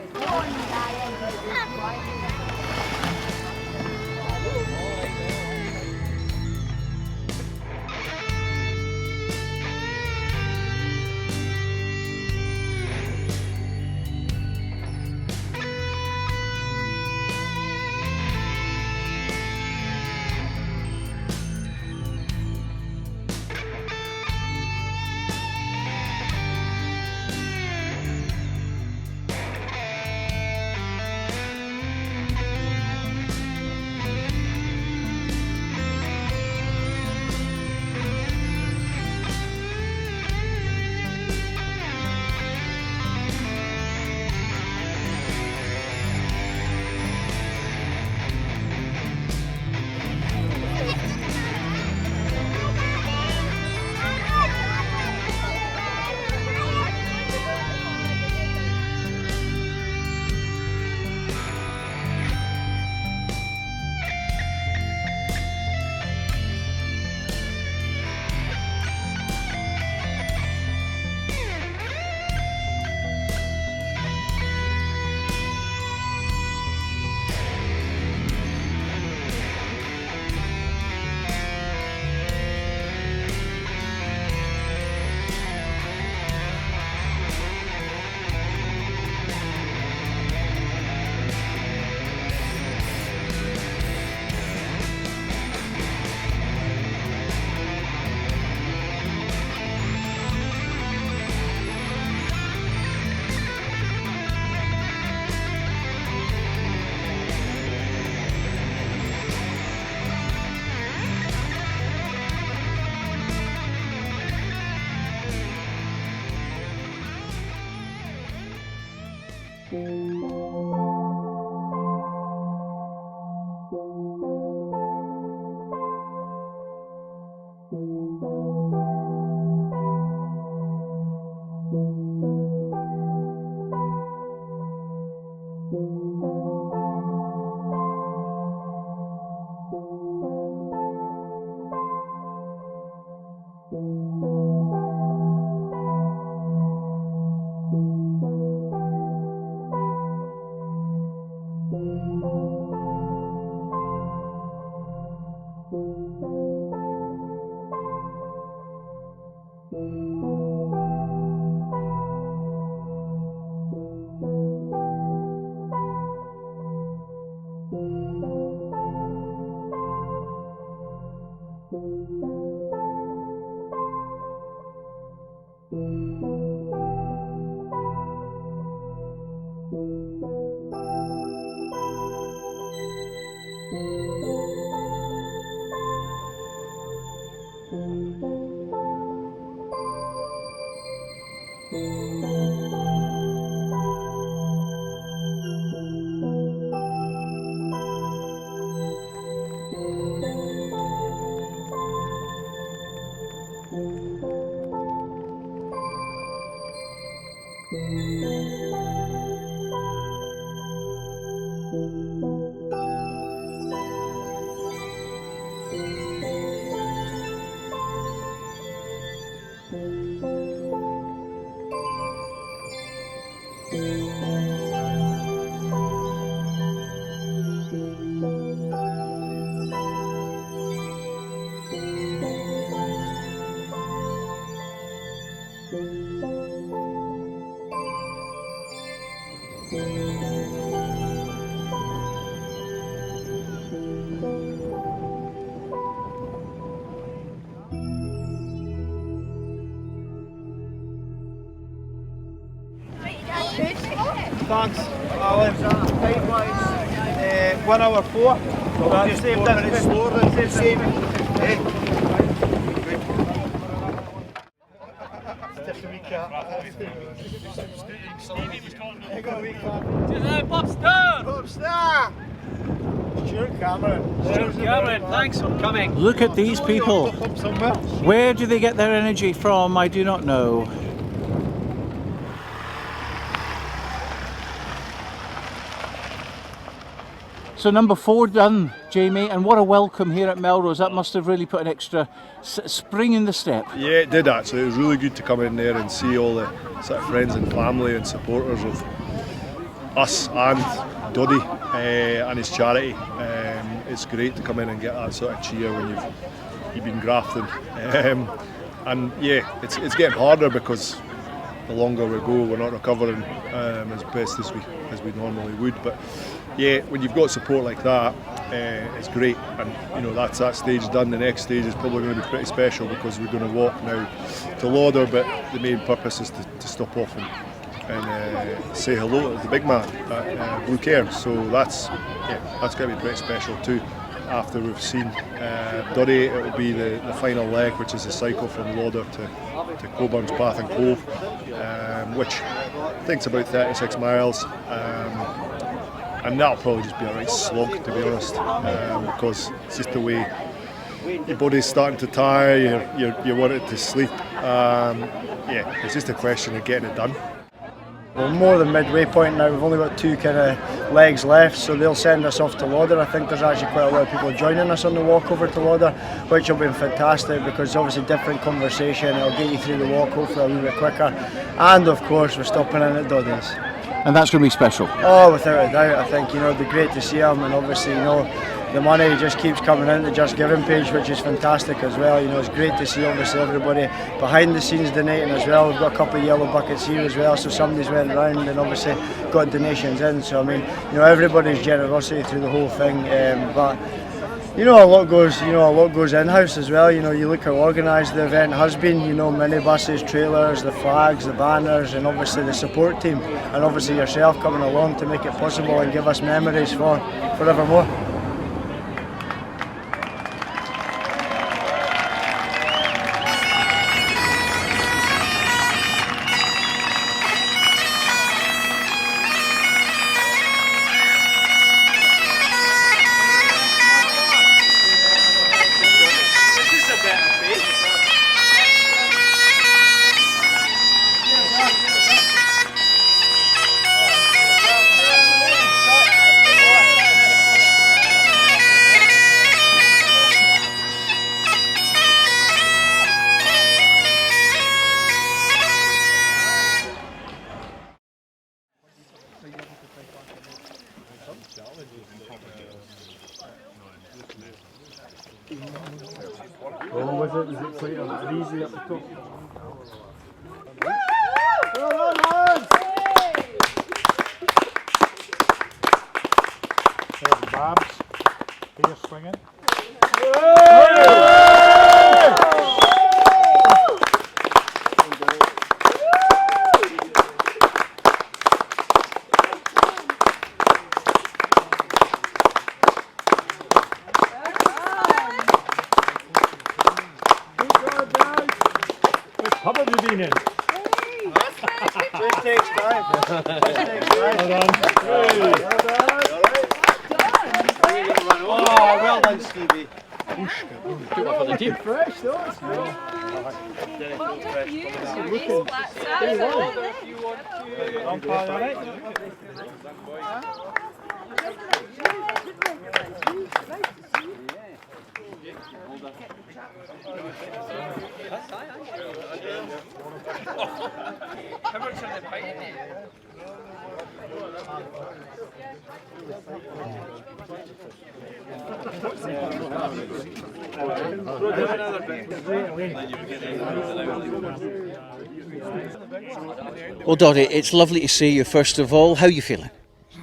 Thanks, Alan. Time-wise, 1 hour 4. That's 4 minutes slower than the same. Just a wee cat. Stevie was calling him. I got a wee cat. Pop star! Pop star! Stuart Cameron. Stuart Cameron, thanks for coming. Look at these people. Where do they get their energy from? I do not know. So number 4 done, Jamie, and what a welcome here at Melrose. That must have really put an extra spring in the step. Yeah, it did actually. It was really good to come in there and see all the sort of friends and family and supporters of us and Doddie and his charity. It's great to come in and get that sort of cheer when you've been grafting. And yeah, it's getting harder because the longer we go, we're not recovering as best as we normally would. But yeah, when you've got support like that, it's great. And you know, that's that stage done. The next stage is probably going to be pretty special because we're going to walk now to Lauder, but the main purpose is to stop off and say hello to the big man at Blue Cairns. So that's going to be pretty special too. After we've seen Doddie, it will be the final leg, which is the cycle from Lauder to Coburn's Path and Cove, which I think is about 36 miles. And that'll probably just be a right slog, to be honest, because it's just the way your body's starting to tire, you want it to sleep. Yeah, it's just a question of getting it done. We're more than midway point now. We've only got 2 kind of legs left, so they'll send us off to Lauder. I think there's actually quite a lot of people joining us on the walk over to Lauder, which will be fantastic because obviously different conversation. It'll get you through the walk hopefully a wee bit quicker. And of course we're stopping in at Doddie's. And that's going to be special. Oh, without a doubt. I think, you know, it'd be great to see them, and obviously, you know, the money just keeps coming into the Just Giving page, which is fantastic as well. You know, it's great to see obviously everybody behind the scenes donating as well. We've got a couple of yellow buckets here as well, so somebody's went around and obviously got donations in. So I mean, you know, everybody's generosity through the whole thing. But you know, a lot goes in-house as well. You know, you look how organised the event has been. You know, minibuses, trailers, the flags, the banners, and obviously the support team, and obviously yourself coming along to make it possible and give us memories for forevermore. Oh, was it quite easy up the top? Well done, lads! There's Babs, here swinging. How have you been in? Just takes time. Well done. Oh, well done, Stevie. Took one for the team. Fresh though, it's Well, Doddie, it's lovely to see you first of all. How are you feeling?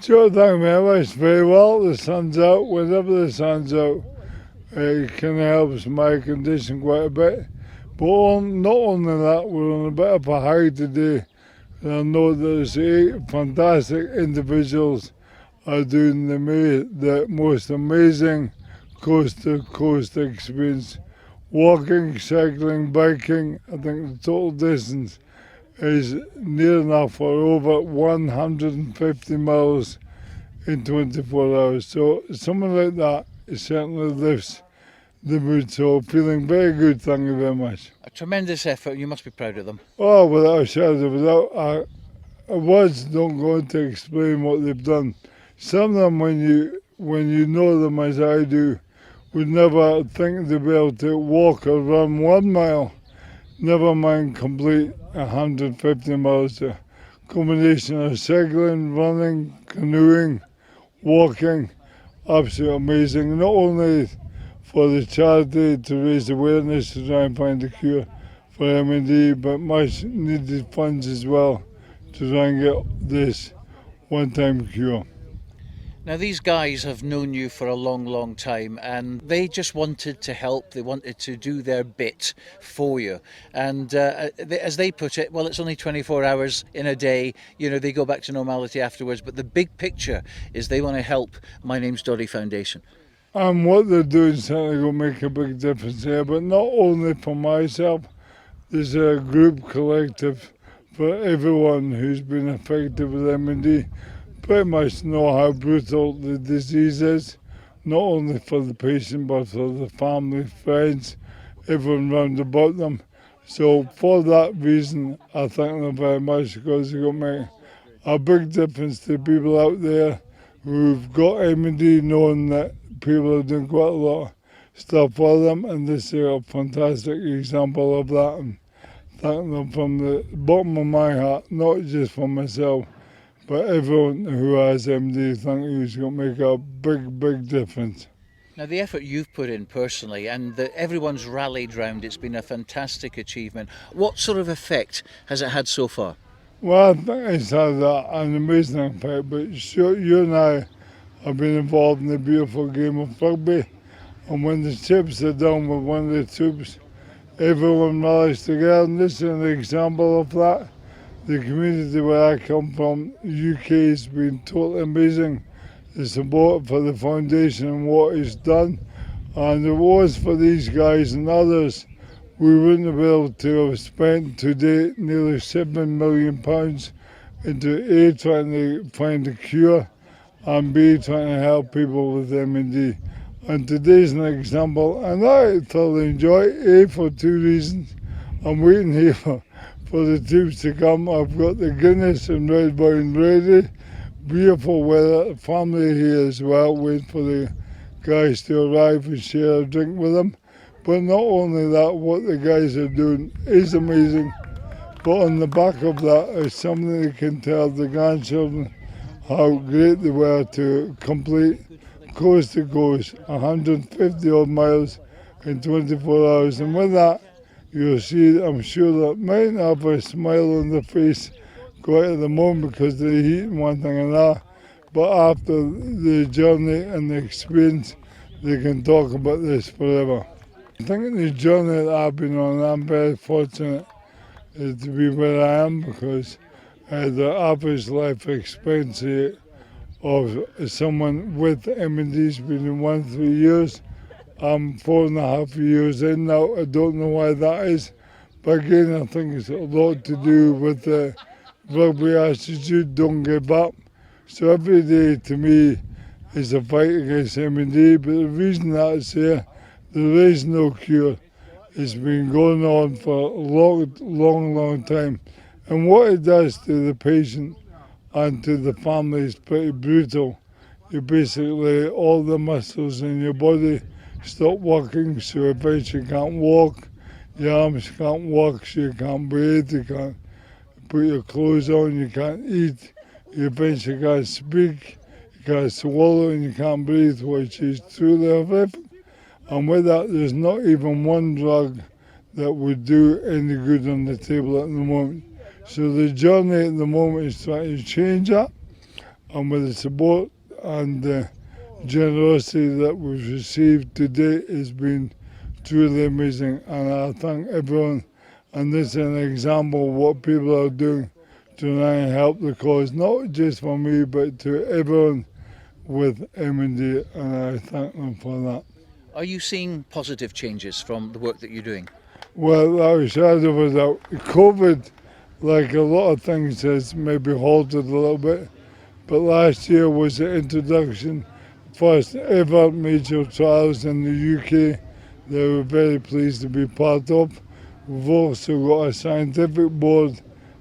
Sure, thank you very much. Very well. The sun's out. Whenever the sun's out, it kind of helps my condition quite a bit. But not only that, we're on a bit of a high today. And I know there's 8 fantastic individuals are doing the most amazing coast-to-coast experience. Walking, cycling, biking, I think the total distance is near enough for over 150 miles in 24 hours. So something like that, it certainly lifts the mood. So feeling very good, thank you very much. A tremendous effort. You must be proud of them. Oh, without a shadow of a doubt. Words don't go on to explain what they've done. Some of them, when you know them as I do, would never think they'd be able to walk or run 1 mile, never mind complete 150 miles. A combination of cycling, running, canoeing, walking, absolutely amazing. Not only for the charity to raise awareness to try and find a cure for MND, but much needed funds as well to try and get this one-time cure. Now, these guys have known you for a long, long time, and they just wanted to help. They wanted to do their bit for you. And as they put it, well, it's only 24 hours in a day. You know, they go back to normality afterwards. But the big picture is they want to help MyName5Doddie Foundation. And what they're doing certainly will make a big difference here. But not only for myself, there's a group collective for everyone who's been affected with MND. Pretty much know how brutal the disease is, not only for the patient but for the family, friends, everyone round about them. So for that reason, I thank them very much because they're going to make a big difference to people out there who've got MND, knowing that people are doing quite a lot of stuff for them, and this is a fantastic example of that. And thank them from the bottom of my heart, not just for myself, but everyone who has MD, thank you, is going to make a big, big difference. Now, the effort you've put in personally and that everyone's rallied round, it's been a fantastic achievement. What sort of effect has it had so far? Well, I think it's had an amazing effect, but sure, you and I have been involved in the beautiful game of rugby, and when the chips are down with one of the troops, everyone rallies together, and this is an example of that. The community where I come from, UK, has been totally amazing. The support for the foundation and what it's done. And if it was for these guys and others, we wouldn't have been able to have spent to date nearly £7 million into A, trying to find a cure, and B, trying to help people with MND. And today's an example, and I thoroughly enjoy it, A, for 2 reasons. I'm waiting here for the troops to come. I've got the Guinness and red wine ready. Beautiful weather, family here as well, waiting for the guys to arrive and share a drink with them. But not only that, what the guys are doing is amazing. But on the back of that is something that can tell the grandchildren how great they were to complete coast to coast, 150 odd miles in 24 hours. And with that, you'll see, I'm sure that might have a smile on their face quite at the moment because of the heat and one thing and that. But after the journey and the experience, they can talk about this forever. I think the journey that I've been on, I'm very fortunate to be where I am because the average life expectancy of someone with MND has been in 1-3 years. I'm 4.5 years in now. I don't know why that is, but again, I think it's a lot to do with the rugby attitude, don't give up. So every day to me is a fight against MND, but the reason that's here, there is no cure. It's been going on for a long time. And what it does to the patient and to the family is pretty brutal. You basically, all the muscles in your body stop working, so eventually you can't walk, your arms can't work, so you can't breathe, you can't put your clothes on, you can't eat, you eventually can't speak, you can't swallow, and you can't breathe, which is truly horrific. And with that, there's not even one drug that would do any good on the table at the moment. So the journey at the moment is trying to change that, and with the support and the generosity that we've received today has been truly amazing, and I thank everyone. And this is an example of what people are doing to try and help the cause, not just for me, but to everyone with M&D, and I thank them for that. Are you seeing positive changes from the work that you're doing? Well, without a shadow of a doubt, COVID, like a lot of things, has maybe halted a little bit, but last year was the introduction, first ever major trials in the UK that we're very pleased to be part of. We've also got a scientific board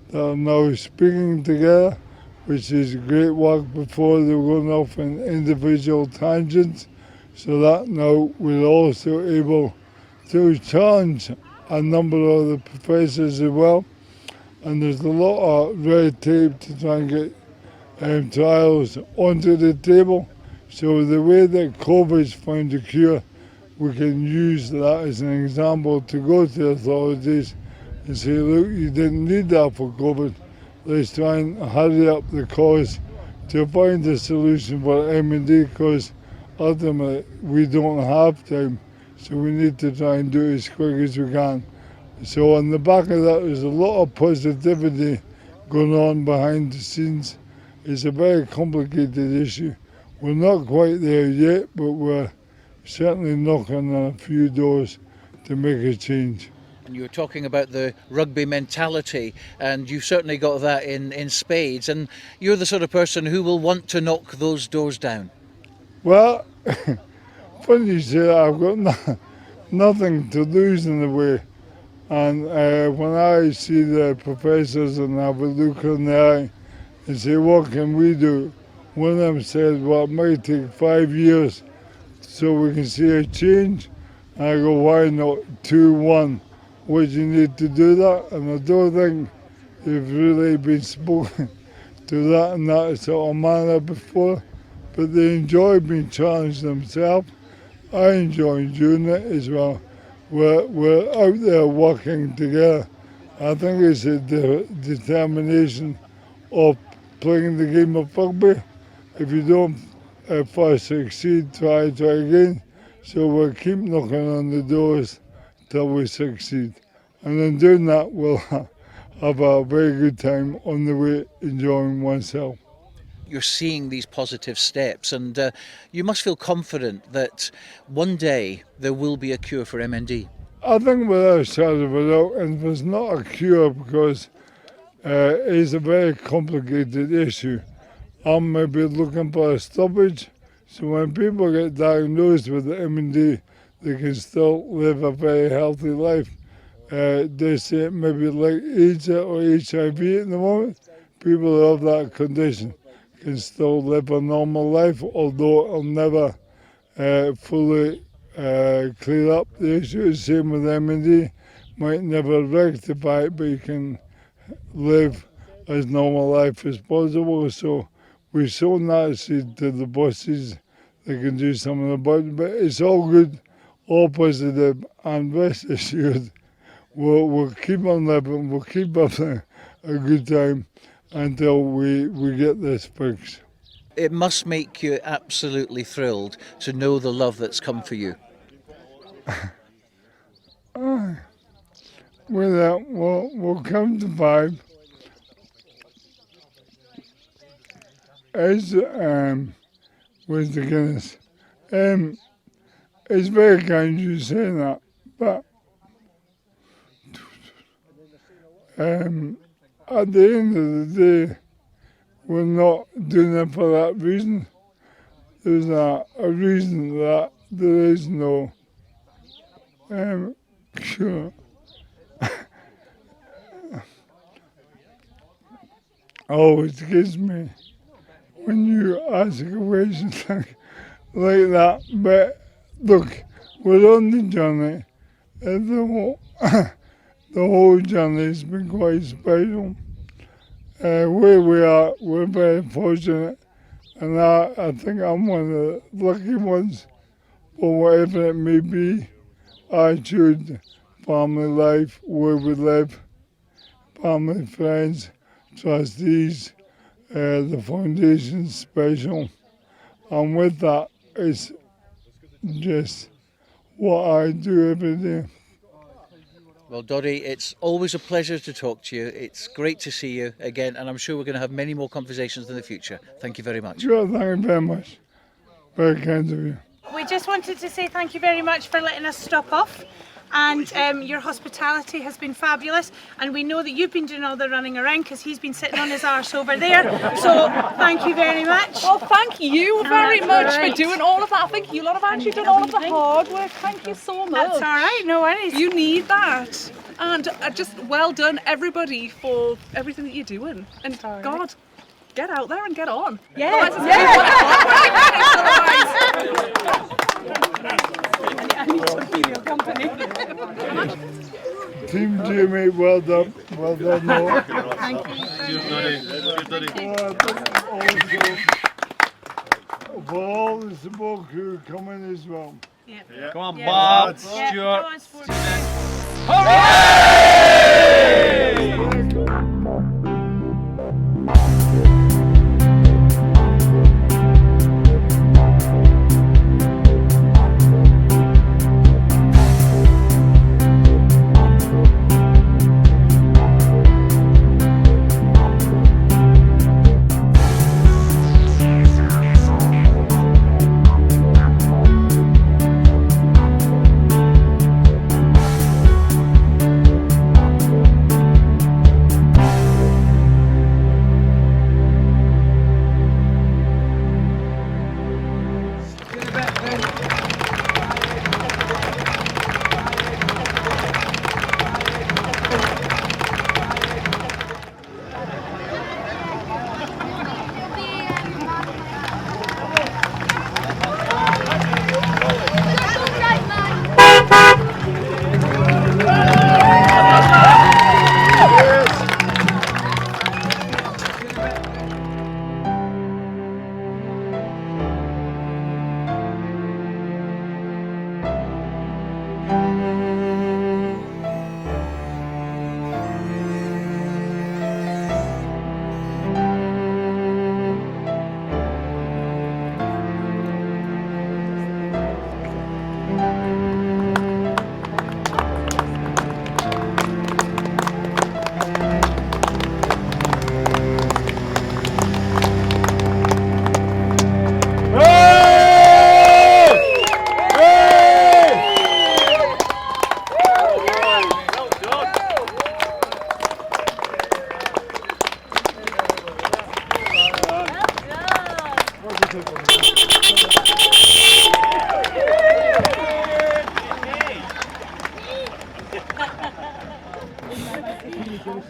that are now speaking together, which is great work. Before they were going off in individual tangents, so that now we're also able to challenge a number of the professors as well. And there's a lot of red tape to try and get trials onto the table. So the way that COVID's found a cure, we can use that as an example to go to authorities and say, look, you didn't need that for COVID. Let's try and hurry up the cause to find a solution for M&D, because ultimately we don't have time. So we need to try and do it as quick as we can. So on the back of that, there's a lot of positivity going on behind the scenes. It's a very complicated issue. We're not quite there yet, but we're certainly knocking on a few doors to make a change. And you were talking about the rugby mentality, and you've certainly got that in spades, and you're the sort of person who will want to knock those doors down. Well, funny you say that, I've got nothing to lose in a way. And when I see the professors and have a look in the eye and say, what can we do? One of them said, well, it might take 5 years so we can see a change. And I go, why not 2-1? Would you need to do that? And I don't think they've really been spoken to that in that sort of manner before. But they enjoy being challenged themselves. I enjoy doing it as well. We're out there working together. I think it's a determination of playing the game of rugby. If you don't first succeed, try again. So we'll keep knocking on the doors till we succeed. And in doing that, we'll have a very good time on the way, enjoying oneself. You're seeing these positive steps, and you must feel confident that one day there will be a cure for MND. I think without a shadow of a doubt, and there's not a cure because it's a very complicated issue. I'm maybe looking for a stoppage, so when people get diagnosed with MND, they can still live a very healthy life. They say maybe like AIDS or HIV at the moment, people who have that condition can still live a normal life, although it'll never fully clear up the issue. Same with MND, might never rectify it, but you can live as normal life as possible. So we've shown that seed to the bosses, they can do something about it, but it's all good, all positive, and rest assured, we'll keep on living, we'll keep having a good time until we get this fixed. It must make you absolutely thrilled to know the love that's come for you. With that, we'll come to 5. As with the Guinness, it's very kind you saying that, but at the end of the day, we're not doing it for that reason. There's a reason that there is no Sure. Always gives me when you ask a question like that. But look, we're on the journey. The whole journey has been quite special. Where we are, we're very fortunate, and I think I'm one of the lucky ones. For whatever it may be, attitude, family life, where we live, family, friends, trustees, the foundation's special. And with that, it's just what I do every day. Well, Doddie, it's always a pleasure to talk to you. It's great to see you again, and I'm sure we're going to have many more conversations in the future. Thank you very much. Sure, thank you very much. Very kind of you. We just wanted to say thank you very much for letting us stop off, and your hospitality has been fabulous, and we know that you've been doing all the running around because he's been sitting on his arse over there, so thank you very much. Well, thank you very much for doing all of that. I think you lot have actually done all of the hard work. Thank you so much. That's all right, no worries. You need that. And just well done everybody for everything that you're doing. And God, get out there and get on. Yeah. I need to feel your company. Team Jimmy, well done. Well done, Noah. Thank you. For all the support crew coming as well. Yeah. Come on, Bob, Stuart. Go on, Stuart.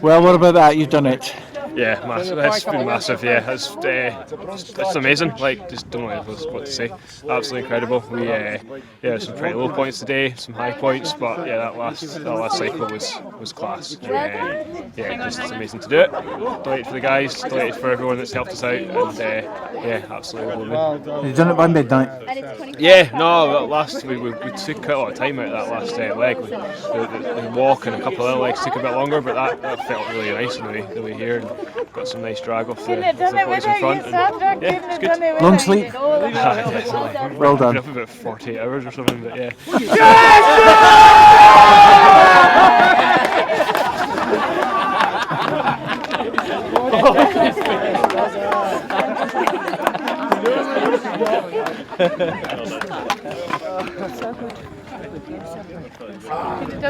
Well, what about that? You've done it. Yeah, massive. It's been massive. Yeah, it's amazing. Like, just don't know what to say. Absolutely incredible. We some pretty low points today, some high points, but yeah, that last cycle was class. Just amazing to do it. Delighted for the guys, delighted for everyone that's helped us out, and absolutely lovely. You've done it by midnight. Yeah, no, we took quite a lot of time out of that last leg. The walk and a couple of other legs took a bit longer, but that felt really nice on the way here. And got some nice drag off the boys in front. And, it's good. Long sleep? Well done. I've been up about 48 hours or something, but yeah.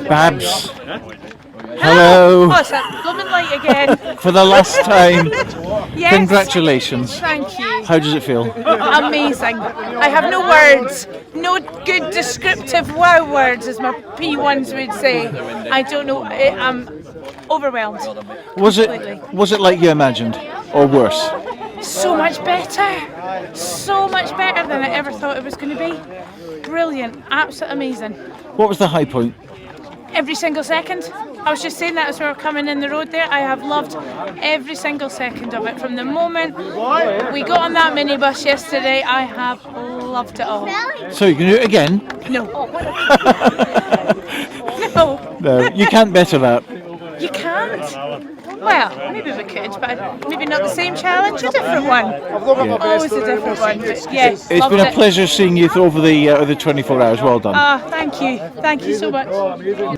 Babs. Hello. Oh, it's a blooming light again. For the last time. Yes. Congratulations. Thank you. How does it feel? Amazing. I have no words, no good descriptive wow words, as my P1s would say. I don't know. I'm overwhelmed. Was completely. it like you imagined, or worse? So much better. So much better than I ever thought it was going to be. Brilliant. Absolutely amazing. What was the high point? Every single second. I was just saying that as we were coming in the road there. I have loved every single second of it. From the moment we got on that minibus yesterday, I have loved it all. So you can do it again? No. No. No, you can't better that. You can't? Well, maybe we could, but maybe not the same challenge, a different one. Always a different one. But yes, It's been a pleasure seeing you over the 24 hours. Well done. Thank you. Thank you so much.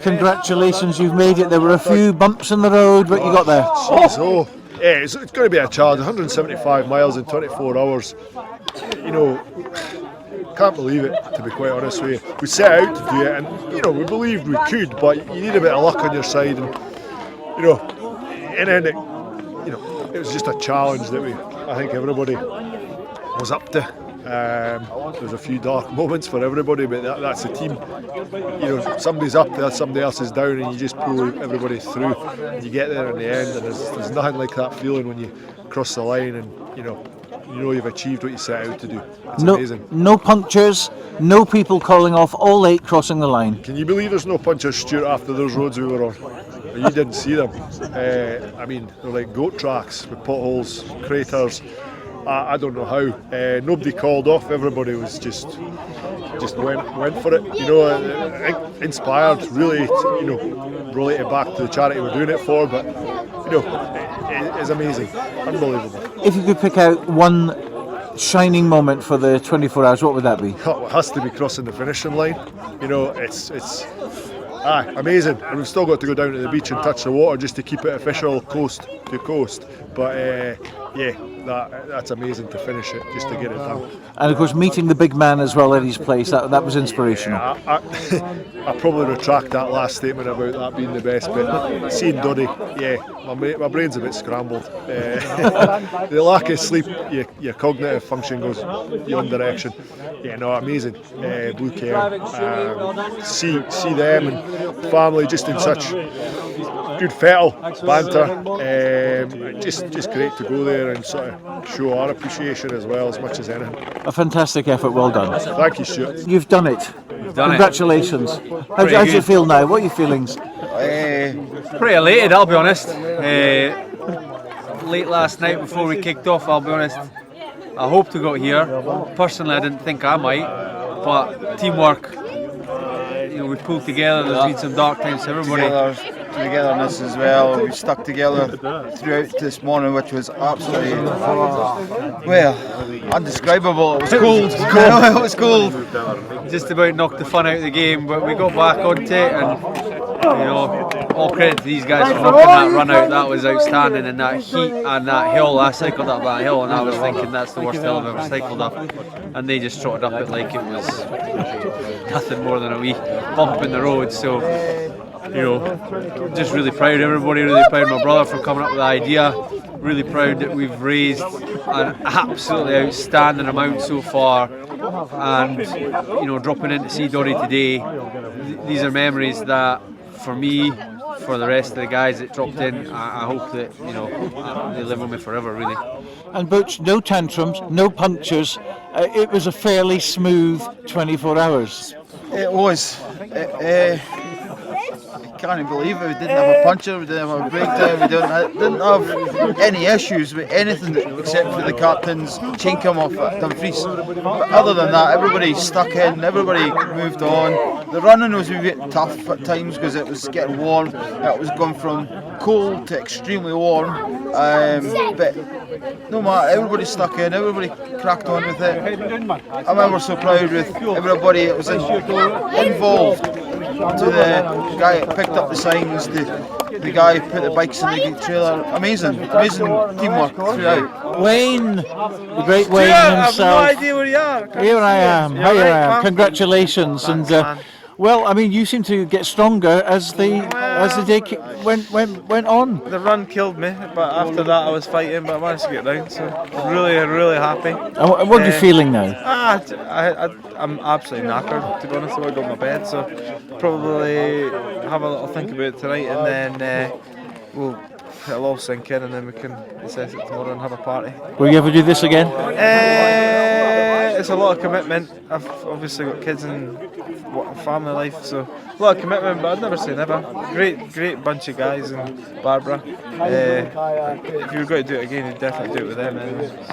Congratulations, you've made it. There were a few bumps in the road, but you got there. So, yeah, it's going to be a challenge. 175 miles in 24 hours. You know, can't believe it, to be quite honest with you. We set out to do it, and you know, we believed we could, but you need a bit of luck on your side, and you know, in the end, it was just a challenge that I think everybody was up to. There was a few dark moments for everybody, but that's the team. You know, somebody's up there, somebody else is down, and you just pull everybody through. And you get there in the end, and there's nothing like that feeling when you cross the line, and you know you've achieved what you set out to do. It's amazing. No punctures, no people calling off, all 8 crossing the line. Can you believe there's no punctures, Stuart, after those roads we were on? You didn't see them. I mean, they're like goat tracks with potholes, craters. I don't know how. Nobody called off. Everybody was just went for it. You know, inspired, really. You know, related back to the charity we're doing it for. But you know, it's amazing, unbelievable. If you could pick out one shining moment for the 24 hours, what would that be? It has to be crossing the finishing line. You know, it's amazing. And we've still got to go down to the beach and touch the water just to keep it official, coast to coast. But yeah, that's amazing to finish it, just to get it done. And of course, meeting the big man as well at his place, that was inspirational. I probably retract that last statement about that being the best bit. Seeing Doddie, yeah, my brain's a bit scrambled. The lack of sleep, your cognitive function goes beyond direction. Yeah, no, amazing. Blue Cairn, see them and family just in such good fettle, banter. Just great to go there and sort of show our appreciation as well, as much as anything. A fantastic effort, well done. Thank you, Stuart. You've done it. Congratulations. How do you feel now? What are your feelings? Pretty elated, I'll be honest. Late last night before we kicked off, I'll be honest, I hoped to go here. Personally, I didn't think I might, but teamwork, you know, we pulled together. There's been some dark times for everybody. Togetherness as well. We stuck together throughout this morning, which was absolutely, well, undescribable. It was cold. It was cold. Just about knocked the fun out of the game, but we got back onto it, and you know, all credit to these guys for knocking that run out. That was outstanding in that heat and that hill. I cycled up that hill and I was thinking that's the worst hill I've ever cycled up, and they just trotted up it like it was nothing more than a wee bump in the road. So, you know, just really proud of everybody, really proud of my brother for coming up with the idea, really proud that we've raised an absolutely outstanding amount so far, and you know, dropping in to see Doddie today, these are memories that for me, for the rest of the guys that dropped in, I hope that, you know, they live with me forever, really. And Butch, no tantrums, no punctures, it was a fairly smooth 24 hours. It was. I can't believe it. We didn't have a puncture, we didn't have a breakdown, we didn't have any issues with anything except for the captain's chain come off at Dumfries. But other than that, everybody stuck in, everybody moved on. The running was a bit tough at times because it was getting warm. It was going from cold to extremely warm. But no matter, everybody stuck in, everybody cracked on with it. I'm ever so proud with everybody that was involved. To the guy that picked up the signs, the guy who put the bikes in the trailer. Amazing teamwork throughout. Wayne, the great Wayne himself. I have no idea where you are. Here I am. Here I am. Congratulations. Thanks, and well, I mean, you seem to get stronger as the as the day went on? The run killed me, but after that I was fighting, but I managed to get round, so I'm really happy. And what are you feeling now? I'm absolutely knackered, to be honest. I want to go to my bed, so probably have a little think about it tonight, and then it'll all sink in, and then we can assess it tomorrow and have a party. Will you ever do this again? It's a lot of commitment. I've obviously got kids and family life, so a lot of commitment, but I'd never say never. Great bunch of guys, and Barbara. If you were going to do it again, you'd definitely do it with them.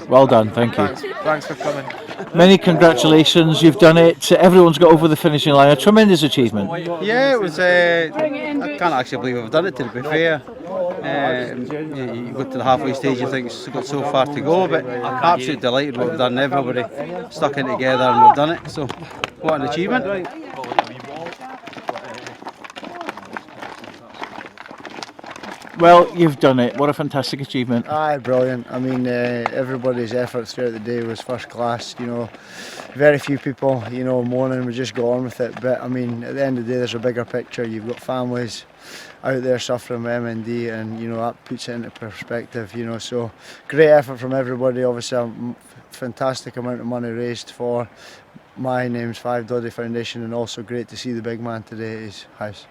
Well done, thank you. Thanks for coming. Many congratulations, you've done it. Everyone's got over the finishing line. A tremendous achievement. Yeah, it was. I can't actually believe I've done it, to be fair. You go to the halfway stage, you think it's got so far to go, but absolutely delighted what we've done. Everybody stuck in together and we've done it, so what an achievement. Well, you've done it. What a fantastic achievement. Aye, brilliant. I mean, everybody's effort throughout the day was first class, you know. Very few people, you know, moaning, we just go on with it. But, I mean, at the end of the day, there's a bigger picture. You've got families out there suffering with MND, and, you know, that puts it into perspective, you know. So, great effort from everybody. Obviously, a fantastic amount of money raised for MyName5Doddie Foundation, and also great to see the big man today at his house.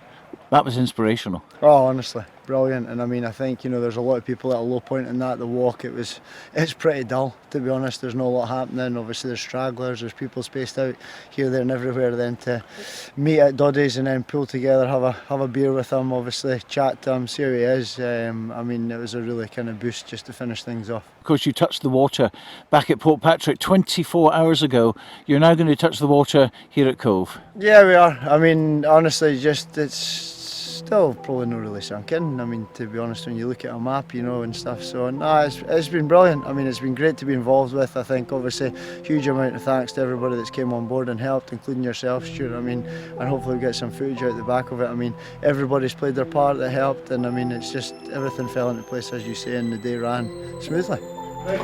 That was inspirational. Oh, honestly, brilliant. And I mean, I think, you know, there's a lot of people at a low point in that. The walk, it's pretty dull, to be honest. There's not a lot happening. Obviously, there's stragglers, there's people spaced out here, there and everywhere. Then to meet at Doddie's and then pull together, have a beer with him, obviously, chat to him, see how he is. I mean, it was a really kind of boost just to finish things off. Of course, you touched the water back at Portpatrick 24 hours ago. You're now going to touch the water here at Cove. Yeah, we are. I mean, honestly, it's still probably not really sunk in. I mean, to be honest, when you look at a map, you know, and stuff. So, no, it's been brilliant. I mean, it's been great to be involved with. I think, obviously, huge amount of thanks to everybody that's came on board and helped, including yourself, Stuart. I mean, and hopefully we'll get some footage out the back of it. I mean, everybody's played their part that helped, and I mean, it's just everything fell into place, as you say, and the day ran smoothly. I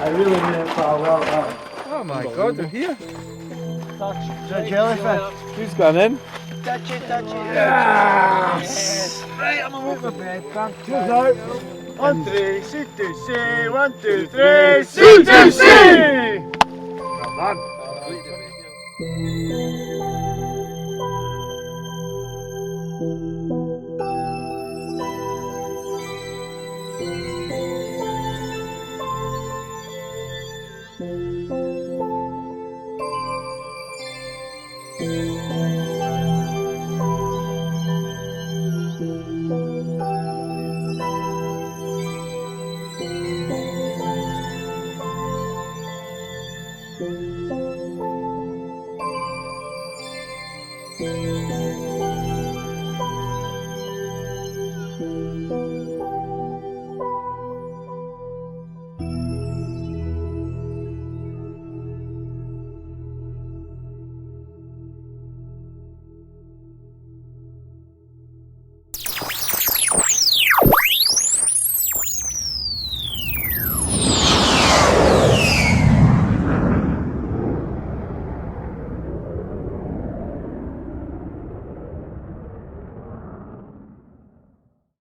really mean it, pal. Well done. Oh my God, they're here. Is that jellyfish? Who's gone in? Touch it. Yes! Right, I'm on my bed. Cheers out. 1, 3, C2C. 1, 2, 3, C2C! Well done.